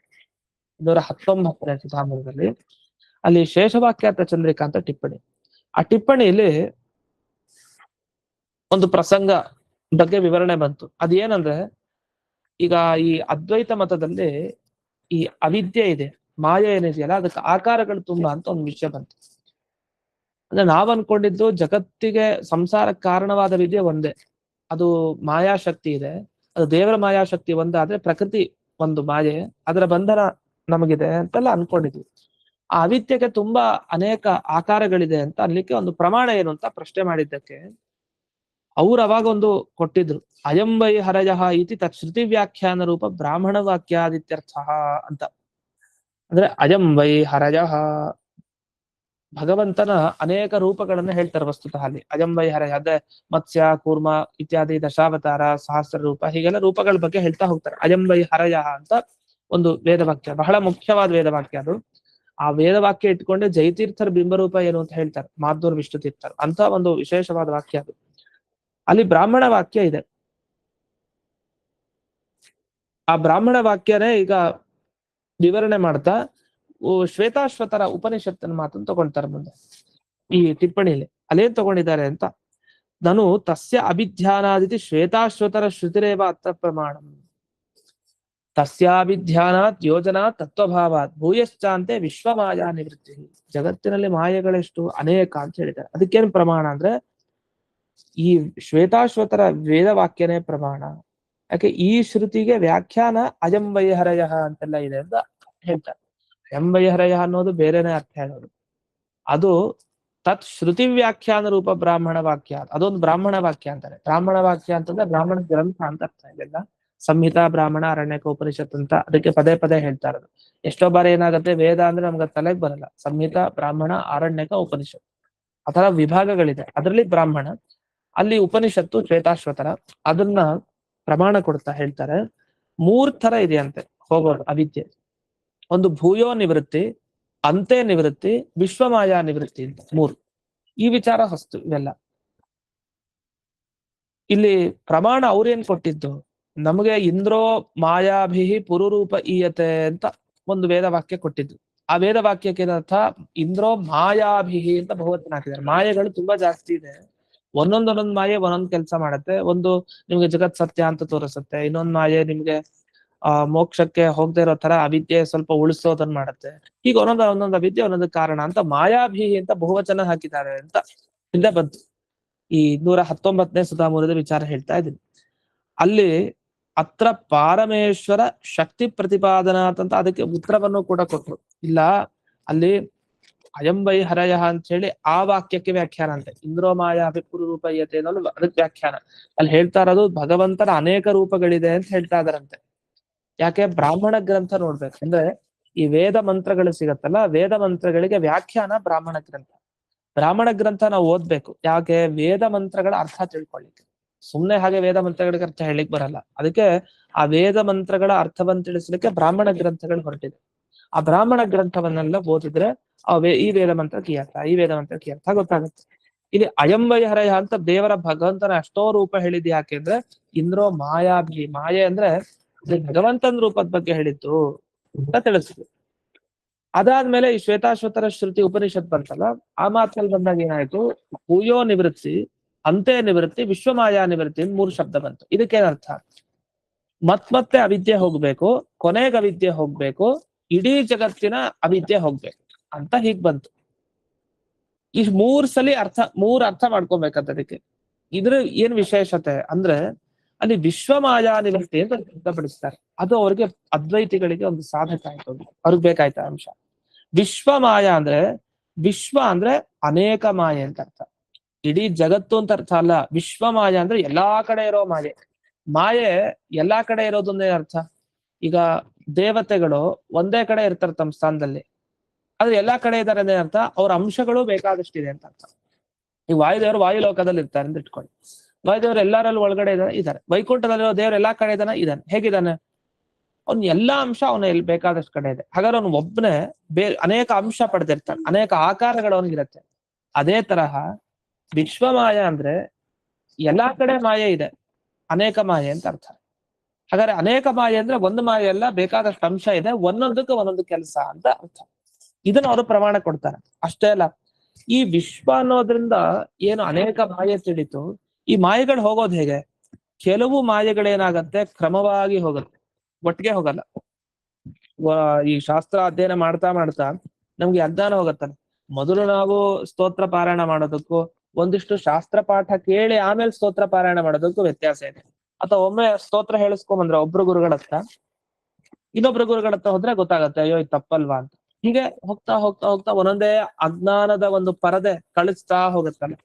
219ನೇ ಸುಧಾಮೂಲದಲ್ಲಿ ಅಲ್ಲಿ ಶೇಷವಾಕ್ಯಾರ್ಥ ಚಂದ್ರಿಕಾ ಅಂತ ಟಿಪ್ಪಣಿ. ಆ ಟಿಪ್ಪಣಿಯಲ್ಲಿ ಒಂದು ಪ್ರಸಂಗ ಬಗ್ಗೆ ವಿವರಣೆ ಬಂತು. ಅದೇನಂದ್ರೆ ಈಗ ಈ ಅದ್ವೈತ ಮತದಲ್ಲಿ ಈ ಅವಿದ್ಯೆ ಇದೆ, ಮಾಯೆ ಏನಿದೆಯಲ್ಲ ಅದಕ್ಕೆ ಆಕಾರಗಳು ತುಂಬಾ ಅಂತ ಒಂದು ವಿಷಯ ಬಂತು. ಅಂದ್ರೆ ನಾವ್ ಅನ್ಕೊಂಡಿದ್ದು ಜಗತ್ತಿಗೆ ಸಂಸಾರಕ್ಕೆ ಕಾರಣವಾದ ವಿದ್ಯೆ ಒಂದೇ, ಅದು ಮಾಯಾಶಕ್ತಿ ಇದೆ, ಅದು ದೇವರ ಮಾಯಾಶಕ್ತಿ ಒಂದಾದ್ರೆ ಪ್ರಕೃತಿ ಒಂದು ಮಾಯೆ, ಅದರ ಬಂಧನ ನಮಗಿದೆ ಅಂತೆಲ್ಲ ಅನ್ಕೊಂಡಿದ್ವಿ. ಆ ಅವಿದ್ಯೆಗೆ ತುಂಬಾ ಅನೇಕ ಆಕಾರಗಳಿದೆ ಅಂತ ಅನ್ಲಿಕ್ಕೆ ಒಂದು ಪ್ರಮಾಣ ಏನು ಅಂತ ಪ್ರಶ್ನೆ ಮಾಡಿದ್ದಕ್ಕೆ ಅವ್ರು ಅವಾಗ ಒಂದು ಕೊಟ್ಟಿದ್ರು. ಅಯಂ ವೈ ಹರಯಃ ಇತಿ ತತ್ ಶ್ರುತಿ ವ್ಯಾಖ್ಯಾನ ರೂಪ ಬ್ರಾಹ್ಮಣ ವಾಕ್ಯಾದಿತ್ಯರ್ಥ ಅಂತ. ಅಂದ್ರೆ ಅಯಂ ವೈ ಹರಯಃ, ಭಗವಂತನ ಅನೇಕ ರೂಪಗಳನ್ನ ಹೇಳ್ತಾರೆ ವಸ್ತುತಃ ಅಲ್ಲಿ. ಅಯಂ ವೈ ಹರಯ ಅಂದ್ರೆ ಮತ್ಸ್ಯ, ಕೂರ್ಮ ಇತ್ಯಾದಿ ದಶಾವತಾರ, ಸಹಸ್ರ ರೂಪ, ಹೀಗೆಲ್ಲ ರೂಪಗಳ ಬಗ್ಗೆ ಹೇಳ್ತಾ ಹೋಗ್ತಾರೆ. ಅಯಂ ವೈ ಹರಯ ಅಂತ ಒಂದು ವೇದವಾಕ್ಯ, ಬಹಳ ಮುಖ್ಯವಾದ ವೇದವಾಕ್ಯ ಅದು. ಆ ವೇದವಾಕ್ಯ ಇಟ್ಕೊಂಡೆ ಜಯತೀರ್ಥರ ಬಿಂಬರೂಪ ಏನು ಅಂತ ಹೇಳ್ತಾರೆ ಮಾಧೂರ್ ವಿಷ್ಣು ತೀರ್ಥರು, ಅಂತ ಒಂದು ವಿಶೇಷವಾದ ವಾಕ್ಯ ಅದು. ಅಲ್ಲಿ ಬ್ರಾಹ್ಮಣ ವಾಕ್ಯ ಇದೆ. ಆ ಬ್ರಾಹ್ಮಣ ವಾಕ್ಯನೇ ಈಗ ವಿವರಣೆ ಮಾಡ್ತಾ ಶ್ವೇತಾಶ್ವತರ ಉಪನಿಷತ್ತಿನ ಮಾತನ್ನು ತಗೊಳ್ತಾರೆ ಮುಂದೆ ಈ ಟಿಪ್ಪಣಿಯಲ್ಲಿ. ಅಲ್ಲೇನ್ ತಗೊಂಡಿದ್ದಾರೆ ಅಂತ, ನಾನು ತಸ್ಯ ಅಭಿಧ್ಯಾನಾದಿತಿ ಶ್ವೇತಾಶ್ವತರ ಶ್ರುತಿರೇವ ಅತ್ರ ಪ್ರಮಾಣ, ತಸ್ಯಾಭಿಧ್ಯಾನಾತ್ ಯೋಜನಾ ತತ್ವಭಾವಾತ್ ಭೂಯಶ್ಚಾಂತೆ ವಿಶ್ವಮಾಯಾ ನಿವೃತ್ತಿ. ಜಗತ್ತಿನಲ್ಲಿ ಮಾಯೆಗಳೆಷ್ಟು ಅನೇಕ ಅಂತ ಹೇಳಿದ್ದಾರೆ. ಅದಕ್ಕೇನು ಪ್ರಮಾಣ ಅಂದ್ರೆ ಈ ಶ್ವೇತಾಶ್ವತರ ವೇದವಾಕ್ಯನೇ ಪ್ರಮಾಣ. ಯಾಕೆ ಈ ಶ್ರುತಿಗೆ ವ್ಯಾಖ್ಯಾನ ಅಯಂ ವೈ ಹರಯ ಅಂತೆಲ್ಲ ಇದೆ ಅಂತ ಹೇಳ್ತಾರೆ. ಅಯಂ ವೈ ಹರಯ ಅನ್ನೋದು ಬೇರೆನೆ ಅರ್ಥ ಹೇಳೋದು, ಅದು ತತ್ ಶ್ರುತಿ ವ್ಯಾಖ್ಯಾನ ರೂಪ ಬ್ರಾಹ್ಮಣ ವಾಕ್ಯ, ಅದೊಂದು ಬ್ರಾಹ್ಮಣ ವಾಕ್ಯ ಅಂತಾರೆ. ಬ್ರಾಹ್ಮಣ ವಾಕ್ಯ ಅಂತಂದ್ರೆ ಬ್ರಾಹ್ಮಣ ಗ್ರಂಥ ಅಂತ ಅರ್ಥ ಇದೆಲ್ಲ. ಸಂಹಿತಾ ಬ್ರಾಹ್ಮಣ ಅರಣ್ಯಕ ಉಪನಿಷತ್ ಅಂತ ಅದಕ್ಕೆ ಪದೇ ಪದೇ ಹೇಳ್ತಾ ಇರೋದು. ಎಷ್ಟೋ ಬಾರಿ ಏನಾಗುತ್ತೆ, ವೇದ ಅಂದ್ರೆ ನಮ್ಗೆ ತಲೆಗೆ ಬರಲ್ಲ. ಸಂಹಿತಾ ಬ್ರಾಹ್ಮಣ ಅರಣ್ಯಕ ಉಪನಿಷತ್ ಆ ತರ ವಿಭಾಗಗಳಿದೆ. ಅದರಲ್ಲಿ ಬ್ರಾಹ್ಮಣ, ಅಲ್ಲಿ ಉಪನಿಷತ್ತು ಶ್ವೇತಾಶ್ವತರ. ಅದನ್ನ ಪ್ರಮಾಣ ಕೊಡ್ತಾ ಹೇಳ್ತಾರೆ, 3 ತರ ಇದೆಯಂತೆ ಹೋಗೋದು ಅವಿದ್ಯೆ. ಒಂದು ಭೂಯೋ ನಿವೃತ್ತಿ, ಅಂತೆ ನಿವೃತ್ತಿ, ವಿಶ್ವಮಾಯಾ ನಿವೃತ್ತಿ ಅಂತ 3. ಈ ವಿಚಾರ ಹೊಸ್ತು ಇವೆಲ್ಲ. ಇಲ್ಲಿ ಪ್ರಮಾಣ ಅವ್ರೇನ್ ಕೊಟ್ಟಿದ್ದು, ನಮಗೆ ಇಂದ್ರೋ ಮಾಯಾಭಿಹಿ ಪುರುರೂಪ ಈಯತೆ ಅಂತ ಒಂದು ವೇದವಾಕ್ಯ ಕೊಟ್ಟಿದ್ದು. ಆ ವೇದವಾಕ್ಯಕ್ಕೆ ಏನರ್ಥ, ಇಂದ್ರೋ ಮಾಯಾಭಿಹಿ ಅಂತ ಬಹುವಚನ ಹಾಕಿದ್ದಾರೆ. ಮಾಯೆಗಳು ತುಂಬಾ ಜಾಸ್ತಿ ಇದೆ. ಒಂದೊಂದೊಂದೊಂದು ಮಾಯೆ ಒಂದೊಂದು ಕೆಲಸ ಮಾಡುತ್ತೆ. ಒಂದು ನಿಮ್ಗೆ ಜಗತ್ ಸತ್ಯ ಅಂತ ತೋರಿಸುತ್ತೆ, ಇನ್ನೊಂದು ಮಾಯೆ ನಿಮ್ಗೆ ಮೋಕ್ಷಕ್ಕೆ ಹೋಗದೆ ಇರೋ ತರ ಅವಿದ್ಯೆ ಸ್ವಲ್ಪ ಉಳಿಸೋದನ್ನ ಮಾಡುತ್ತೆ. ಈಗ ಒಂದೊಂದು ಅವಿದ್ಯೆ ಒಂದೊಂದು ಕಾರಣ ಅಂತ ಮಾಯಾಭಿಹಿ ಅಂತ ಬಹುವಚನ ಹಾಕಿದ್ದಾರೆ ಅಂತ ಹಿಂದೆ ಬಂತು. ಈ 219ನೇ ಸುಧಾಮೂಲದ ವಿಚಾರ ಹೇಳ್ತಾ ಇದ್ದೀನಿ. ಅಲ್ಲಿ ಅತ್ರ ಪಾರಮೇಶ್ವರ ಶಕ್ತಿ ಪ್ರತಿಪಾದನಾತ್ ಅಂತ ಅದಕ್ಕೆ ಉತ್ತರವನ್ನು ಕೂಡ ಕೊಟ್ರು. ಇಲ್ಲ, ಅಲ್ಲಿ ಅಯಂ ವೈ ಹರಯ ಅಂತ ಹೇಳಿ ಆ ವಾಕ್ಯಕ್ಕೆ ವ್ಯಾಖ್ಯಾನ ಅಂತೆ. ಇಂದ್ರೋ ಮಾಯಾ ರೂಪಯತೆ ಅನ್ನೋದು ಅದಕ್ಕೆ ವ್ಯಾಖ್ಯಾನ. ಅಲ್ಲಿ ಹೇಳ್ತಾ ಇರೋದು ಭಗವಂತನ ಅನೇಕ ರೂಪಗಳಿದೆ ಅಂತ ಹೇಳ್ತಾ ಇದಾರಂತೆ. ಯಾಕೆ, ಬ್ರಾಹ್ಮಣ ಗ್ರಂಥ ನೋಡ್ಬೇಕು ಅಂದ್ರೆ ಈ ವೇದ ಮಂತ್ರಗಳು ಸಿಗತ್ತಲ್ಲ, ವೇದ ಮಂತ್ರಗಳಿಗೆ ವ್ಯಾಖ್ಯಾನ ಬ್ರಾಹ್ಮಣ ಗ್ರಂಥ. ಬ್ರಾಹ್ಮಣ ಗ್ರಂಥ ನಾವು ಓದ್ಬೇಕು. ಯಾಕೆ, ವೇದ ಮಂತ್ರಗಳ ಅರ್ಥ ತಿಳ್ಕೊಳ್ಳಿಕ್ಕೆ. ಸುಮ್ನೆ ಹಾಗೆ ವೇದ ಮಂತ್ರಗಳಿಗೆ ಅರ್ಥ ಹೇಳಿಕ್ ಬರಲ್ಲ. ಅದಕ್ಕೆ ಆ ವೇದ ಮಂತ್ರಗಳ ಅರ್ಥವನ್ನು ತಿಳಿಸ್ಲಿಕ್ಕೆ ಬ್ರಾಹ್ಮಣ ಗ್ರಂಥಗಳು ಹೊರಟಿದೆ. ಆ ಬ್ರಾಹ್ಮಣ ಗ್ರಂಥವನ್ನೆಲ್ಲ ಓದಿದ್ರೆ ಈ ವೇದ ಮಂತ್ರಕ್ಕೆ ಅರ್ಥ, ಈ ವೇದ ಮಂತ್ರಕ್ಕೆ ಅರ್ಥ ಗೊತ್ತಾಗುತ್ತೆ. ಇಲ್ಲಿ ಅಯಂ ವೈ ಹರಯ ಅಂತ ದೇವರ ಭಗವಂತನ ಅಷ್ಟೋ ರೂಪ ಹೇಳಿದ್ ಯಾಕೆಂದ್ರೆ ಇಂದ್ರೋ ಮಾಯಾಭಿ, ಮಾಯೆ ಅಂದ್ರೆ ಭಗವಂತನ ರೂಪದ ಬಗ್ಗೆ ಹೇಳಿದ್ದು ಅಂತ ತಿಳಿಸಿದ್ರು. ಅದಾದ್ಮೇಲೆ ಈ ಶ್ವೇತಾಶ್ವತರ ಶ್ರುತಿ ಉಪನಿಷತ್ ಬಂತಲ್ಲ, ಆ ಮಾತಲ್ಲಿ ಬಂದಾಗ ಏನಾಯ್ತು, ಭೂಯೋ ನಿವೃತ್ತಿ, ಅಂತೆ ನಿವೃತ್ತಿ, ವಿಶ್ವಮಾಯಾ ನಿವೃತ್ತಿ 3 ಶಬ್ದ ಬಂತು. ಇದಕ್ಕೇನರ್ಥ, ಮತ್ತೆ ಅವಿದ್ಯೆ ಹೋಗ್ಬೇಕು, ಕೊನೆಗೆ ಅವಿದ್ಯೆ ಹೋಗ್ಬೇಕು, ಇಡೀ ಜಗತ್ತಿನ ಅವಿದ್ಯೆ ಹೋಗ್ಬೇಕು ಅಂತ ಹೀಗ್ ಬಂತು. ಈ 3 ಸಲ ಅರ್ಥ, 3 ಅರ್ಥ ಮಾಡ್ಕೊಬೇಕಂತ. ಅದಕ್ಕೆ ಇದ್ರ ಏನ್ ವಿಶೇಷತೆ ಅಂದ್ರೆ, ಅಲ್ಲಿ ವಿಶ್ವಮಾಯಾ ನಿವೃತ್ತಿ ಅಂತ ಸಿದ್ಧಪಡಿಸ್ತಾರೆ. ಅದು ಅವ್ರಿಗೆ ಅದ್ವೈತಿಗಳಿಗೆ ಒಂದು ಸಾಧಕ ಆಯ್ತು, ಅವ್ರಿಗೆ ಬೇಕಾಯ್ತ ಅಂಶ. ವಿಶ್ವಮಾಯಾ ಅಂದ್ರೆ, ವಿಶ್ವ ಅಂದ್ರೆ ಅನೇಕ ಮಾಯೆ ಅಂತ ಅರ್ಥ, ಇಡೀ ಜಗತ್ತು ಅಂತ ಅರ್ಥ ಅಲ್ಲ. ವಿಶ್ವಮಾಯಾ ಅಂದ್ರೆ ಎಲ್ಲಾ ಕಡೆ ಇರೋ ಮಾಯೆ. ಮಾಯೆ ಎಲ್ಲಾ ಕಡೆ ಇರೋದೊಂದೇ ಅರ್ಥ. ಈಗ ದೇವತೆಗಳು ಒಂದೇ ಕಡೆ ಇರ್ತಾರೆ ತಮ್ಮ ಸ್ಥಾನದಲ್ಲಿ, ಆದ್ರೆ ಎಲ್ಲಾ ಕಡೆ ಇದ್ದಾರೆ ಅಂದ್ರೆ ಅರ್ಥ ಅವ್ರ ಅಂಶಗಳು ಬೇಕಾದಷ್ಟಿದೆ ಅಂತ ಅರ್ಥ. ಈ ವಾಯುದೇವರು ವಾಯುಲೋಕದಲ್ಲಿ ಇರ್ತಾರೆ ಅಂತ ಇಟ್ಕೊಳ್ಳಿ. ವಾಯುದೇವರು ಎಲ್ಲಾರಲ್ಲಿ ಒಳಗಡೆ ಇದ್ದಾರೆ. ವೈಕುಂಠದಲ್ಲಿರೋ ದೇವ್ರು ಎಲ್ಲಾ ಕಡೆ ಇದ್ದಾನೆ. ಹೇಗಿದ್ದಾನೆ, ಅವ್ನ್ ಎಲ್ಲಾ ಅಂಶ ಅವನ ಎಲ್ಲಿ ಬೇಕಾದಷ್ಟು ಕಡೆ ಇದೆ. ಹಾಗಾದ್ರೆ ಅವ್ನು ಒಬ್ಬನೇ ಅನೇಕ ಅಂಶ ಪಡೆದಿರ್ತಾನೆ, ಅನೇಕ ಆಕಾರಗಳು ಅವನಿಗಿರತ್ತೆ. ಅದೇ ತರಹ ವಿಶ್ವಮಾಯ ಅಂದ್ರೆ ಎಲ್ಲಾ ಕಡೆ ಮಾಯೆ ಇದೆ, ಅನೇಕ ಮಾಯೆ ಅಂತ ಅರ್ಥ. ಹಾಗಾದ್ರೆ ಅನೇಕ ಮಾಯೆ ಅಂದ್ರೆ ಒಂದು ಮಾಯೆ ಎಲ್ಲ, ಬೇಕಾದಷ್ಟು ಅಂಶ ಇದೆ, ಒಂದೊಂದಕ್ಕೆ ಒಂದೊಂದು ಕೆಲಸ ಅಂತ ಅರ್ಥ. ಇದನ್ನ ಅವರು ಪ್ರಮಾಣ ಕೊಡ್ತಾರೆ. ಅಷ್ಟೇ ಅಲ್ಲ, ಈ ವಿಶ್ವ ಅನ್ನೋದ್ರಿಂದ ಏನು ಅನೇಕ ಮಾಯೆ ತಿಳಿತು, ಈ ಮಾಯೆಗಳು ಹೋಗೋದು ಹೇಗೆ, ಕೆಲವು ಮಾಯೆಗಳೇನಾಗತ್ತೆ ಕ್ರಮವಾಗಿ ಹೋಗುತ್ತೆ, ಒಟ್ಟಿಗೆ ಹೋಗಲ್ಲ. ಈ ಶಾಸ್ತ್ರ ಅಧ್ಯಯನ ಮಾಡ್ತಾ ಮಾಡ್ತಾ ನಮ್ಗೆ ಅಜ್ಞಾನ ಹೋಗತ್ತಲ್ಲ. ಮೊದಲು ನಾವು ಸ್ತೋತ್ರ ಪಾರಾಯಣ ಮಾಡೋದಕ್ಕೂ, ಒಂದಿಷ್ಟು ಶಾಸ್ತ್ರ ಪಾಠ ಕೇಳಿ ಆಮೇಲೆ ಸ್ತೋತ್ರ ಪಾರಾಯಣ ಮಾಡೋದಕ್ಕೂ ವ್ಯತ್ಯಾಸ ಇದೆ. ಅಥವಾ ಒಮ್ಮೆ ಸ್ತೋತ್ರ ಹೇಳಿಸ್ಕೊಂಬಂದ್ರೆ ಒಬ್ರು ಗುರುಗಳ ಹತ್ರ, ಇನ್ನೊಬ್ರು ಗುರುಗಳ ಹತ್ರ ಹೋದ್ರೆ ಗೊತ್ತಾಗತ್ತೆ ಅಯ್ಯೋ ಇದು ತಪ್ಪಲ್ವಾ ಅಂತ. ಹೀಗೆ ಹೋಗ್ತಾ ಹೋಗ್ತಾ ಹೋಗ್ತಾ ಒಂದೊಂದೇ ಅಜ್ಞಾನದ ಒಂದು ಪರದೆ ಕಳಿಸ್ತಾ ಹೋಗುತ್ತಲ್ಲ.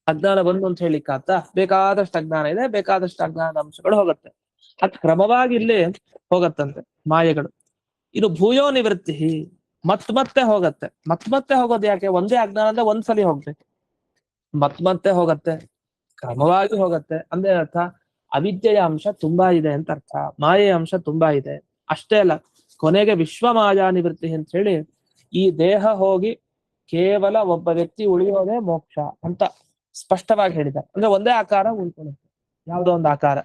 ಅಜ್ಞಾನ ಬಂದು ಅಂತ ಹೇಳಿಕ್ಕಾತ, ಬೇಕಾದಷ್ಟು ಅಜ್ಞಾನ ಇದೆ, ಬೇಕಾದಷ್ಟು ಅಜ್ಞಾನದ ಅಂಶಗಳು ಹೋಗುತ್ತೆ. ಅದ್ ಕ್ರಮವಾಗಿ ಇಲ್ಲಿ ಹೋಗತ್ತಂತೆ ಮಾಯೆಗಳು. ಇದು ಭೂಯೋ ನಿವೃತ್ತಿ, ಮತ್ತೆ ಹೋಗತ್ತೆ. ಮತ್ತೆ ಹೋಗೋದು ಯಾಕೆ, ಒಂದೇ ಅಜ್ಞಾನ ಅಂದ್ರೆ ಒಂದ್ಸಲಿ ಹೋಗ್ಬೇಕು, ಮತ್ತೆ ಹೋಗತ್ತೆ, ಕ್ರಮವಾಗಿ ಹೋಗತ್ತೆ. ಅಂದ್ರೆ ಅರ್ಥ ಅವಿದ್ಯೆಯ ಅಂಶ ತುಂಬಾ ಇದೆ ಅಂತ ಅರ್ಥ, ಮಾಯೆಯ ಅಂಶ ತುಂಬಾ ಇದೆ. ಅಷ್ಟೇ ಅಲ್ಲ, ಕೊನೆಗೆ ವಿಶ್ವಮಾಯಾ ನಿವೃತ್ತಿ ಅಂತ ಹೇಳಿ ಈ ದೇಹ ಹೋಗಿ ಕೇವಲ ಒಬ್ಬ ವ್ಯಕ್ತಿ ಉಳಿಯೋದೇ ಮೋಕ್ಷ ಅಂತ ಸ್ಪಷ್ಟವಾಗಿ ಹೇಳಿದ್ದಾರೆ. ಅಂದ್ರೆ ಒಂದೇ ಆಕಾರ ಉಳ್ಕೊಳ್ಳುತ್ತೆ, ಯಾವುದೋ ಒಂದು ಆಕಾರ.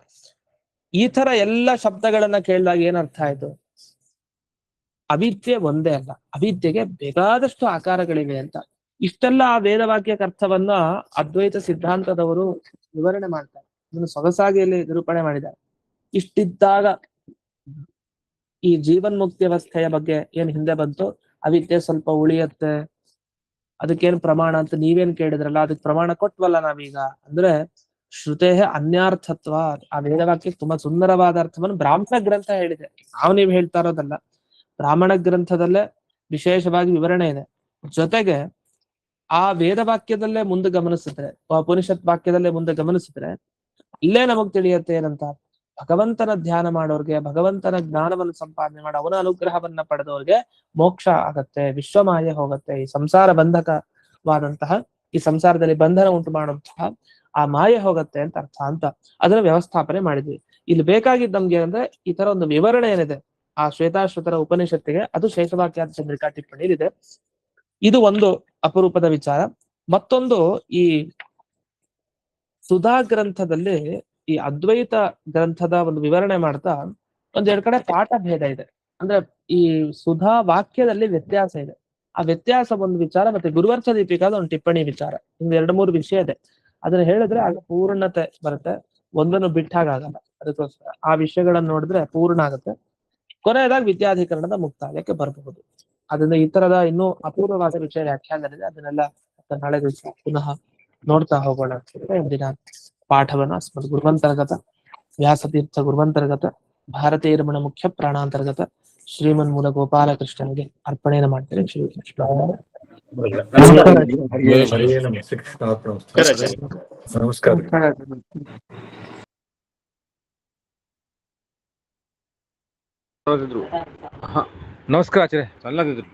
ಈ ತರ ಎಲ್ಲ ಶಬ್ದಗಳನ್ನ ಕೇಳಿದಾಗ ಏನರ್ಥ ಆಯ್ತು, ಅವಿದ್ಯೆ ಒಂದೇ ಅಲ್ಲ, ಅವಿದ್ಯೆಗೆ ಬೇಕಾದಷ್ಟು ಆಕಾರಗಳಿವೆ ಅಂತ. ಇಷ್ಟೆಲ್ಲ ಆ ವೇದವಾಕ್ಯಕ್ಕೆ ಅರ್ಥವನ್ನ ಅದ್ವೈತ ಸಿದ್ಧಾಂತದವರು ವಿವರಣೆ ಮಾಡ್ತಾರೆ, ಇದನ್ನು ಸೊಗಸಾಗಿ ಇಲ್ಲಿ ನಿರೂಪಣೆ ಮಾಡಿದ್ದಾರೆ. ಇಷ್ಟಿದ್ದಾಗ ಈ ಜೀವನ್ಮುಕ್ತಿ ವ್ಯವಸ್ಥೆಯ ಬಗ್ಗೆ ಏನ್ ಹಿಂದೆ ಬಂತು, ಅವಿದ್ಯೆ ಸ್ವಲ್ಪ ಉಳಿಯತ್ತೆ, ಅದಕ್ಕೇನು ಪ್ರಮಾಣ ಅಂತ ನೀವೇನ್ ಕೇಳಿದ್ರಲ್ಲ, ಅದಕ್ಕೆ ಪ್ರಮಾಣ ಕೊಟ್ವಲ್ಲ ನಾವೀಗ. ಅಂದ್ರೆ ಶ್ರುತೇ ಅನ್ಯಾರ್ಥತ್ವ, ಆ ವೇದವಾಕ್ಯಕ್ಕೆ ತುಂಬಾ ಸುಂದರವಾದ ಅರ್ಥವನ್ನು ಬ್ರಾಹ್ಮಣ ಗ್ರಂಥ ಹೇಳಿದೆ, ನೀವು ಹೇಳ್ತಾ ಇರೋದಲ್ಲ. ಬ್ರಾಹ್ಮಣ ಗ್ರಂಥದಲ್ಲೇ ವಿಶೇಷವಾಗಿ ವಿವರಣೆ ಇದೆ. ಜೊತೆಗೆ ಆ ವೇದವಾಕ್ಯದಲ್ಲೇ ಮುಂದೆ ಗಮನಿಸಿದ್ರೆ, ಉಪನಿಷತ್ ವಾಕ್ಯದಲ್ಲೇ ಮುಂದೆ ಗಮನಿಸಿದ್ರೆ, ಇಲ್ಲೇ ನಮಗ್ ತಿಳಿಯತ್ತೆ ಏನಂತ, ಭಗವಂತನ ಧ್ಯಾನ ಮಾಡೋರ್ಗೆ, ಭಗವಂತನ ಜ್ಞಾನವನ್ನು ಸಂಪಾದನೆ ಮಾಡಿ ಅವನ ಅನುಗ್ರಹವನ್ನ ಪಡೆದವ್ರಿಗೆ ಮೋಕ್ಷ ಆಗತ್ತೆ, ವಿಶ್ವಮಾಯೆ ಹೋಗತ್ತೆ, ಈ ಸಂಸಾರ ಬಂಧಕವಾದಂತಹ, ಈ ಸಂಸಾರದಲ್ಲಿ ಬಂಧನ ಉಂಟು ಮಾಡುವಂತಹ ಆ ಮಾಯೆ ಹೋಗತ್ತೆ ಅಂತ ಅರ್ಥ ಅಂತ ಅದನ್ನ ವ್ಯವಸ್ಥಾಪನೆ ಮಾಡಿದ್ವಿ. ಇಲ್ಲಿ ಬೇಕಾಗಿದ್ದು ನಮ್ಗೆ ಅಂದ್ರೆ ಈ ತರ ಒಂದು ವಿವರಣೆ ಏನಿದೆ ಆ ಶ್ವೇತಾಶ್ವತರ ಉಪನಿಷತ್ತಿಗೆ, ಅದು ಶೇಷವಾಕ್ಯಾರ್ಥ ಚಂದ್ರಿಕಾ ಟಿಪ್ಪಣಿಯಲ್ಲಿದೆ. ಇದು ಒಂದು ಅಪರೂಪದ ವಿಚಾರ. ಮತ್ತೊಂದು, ಈ ಸುಧಾ ಗ್ರಂಥದಲ್ಲಿ ಈ ಅದ್ವೈತ ಗ್ರಂಥದ ಒಂದು ವಿವರಣೆ ಮಾಡ್ತಾ ಒಂದೆರಡು ಕಡೆ ಪಾಠ ಭೇದ ಇದೆ. ಅಂದ್ರೆ ಈ ಸುಧಾ ವಾಕ್ಯದಲ್ಲಿ ವ್ಯತ್ಯಾಸ ಇದೆ. ಆ ವ್ಯತ್ಯಾಸ ಒಂದು ವಿಚಾರ, ಮತ್ತೆ ಗುರುವರ್ಚ ದೀಪಿಕಾದ ಒಂದು ಟಿಪ್ಪಣಿ ವಿಚಾರ, ಒಂದು 2-3 ವಿಷಯ ಇದೆ. ಅದನ್ನ ಹೇಳಿದ್ರೆ ಆಗ ಪೂರ್ಣತೆ ಬರುತ್ತೆ, ಒಂದನ್ನು ಬಿಟ್ಟಾಗಲ್ಲ. ಅದಕ್ಕೋಸ್ಕರ ಆ ವಿಷಯಗಳನ್ನು ನೋಡಿದ್ರೆ ಪೂರ್ಣ ಆಗುತ್ತೆ. ಕೊನೆಯದಾಗಿ ವಿದ್ಯಾಧಿಕರಣದ ಮುಕ್ತಾಯಕ್ಕೆ ಬರಬಹುದು. ಅದರಿಂದ ಈ ತರದ ಇನ್ನೂ ಅಪೂರ್ವವಾದ ವಿಷಯ ವ್ಯಾಖ್ಯಾನದಲ್ಲಿದೆ. ಅದನ್ನೆಲ್ಲ ನಾಳೆ ದಿವಸ ಪುನಃ ನೋಡ್ತಾ ಹೋಗೋಣ ಅಂತ ಹೇಳಿದ್ರೆ ಇಂದಿನ ಪಾಠವನ್ನ ಅಸ್ಮದ್ ಗುರುವಂತರ್ಗತ ವ್ಯಾಸತೀರ್ಥ ಗುರುವಂತರ್ಗತ ಭಾರತೀಯ ರಮಣ ಮುಖ್ಯ ಪ್ರಾಣಾಂತರ್ಗತ ಶ್ರೀಮನ್ಮೂಲ ಗೋಪಾಲಕೃಷ್ಣನಿಗೆ ಅರ್ಪಣೆಯನ್ನು ಮಾಡ್ತೇನೆ. ಶ್ರೀ ಕೃಷ್ಣ ನಮಸ್ಕಾರ. ನಮಸ್ಕಾರ ಆಚಾರ್ಯ. ಅಲ್ಲದಿದ್ರು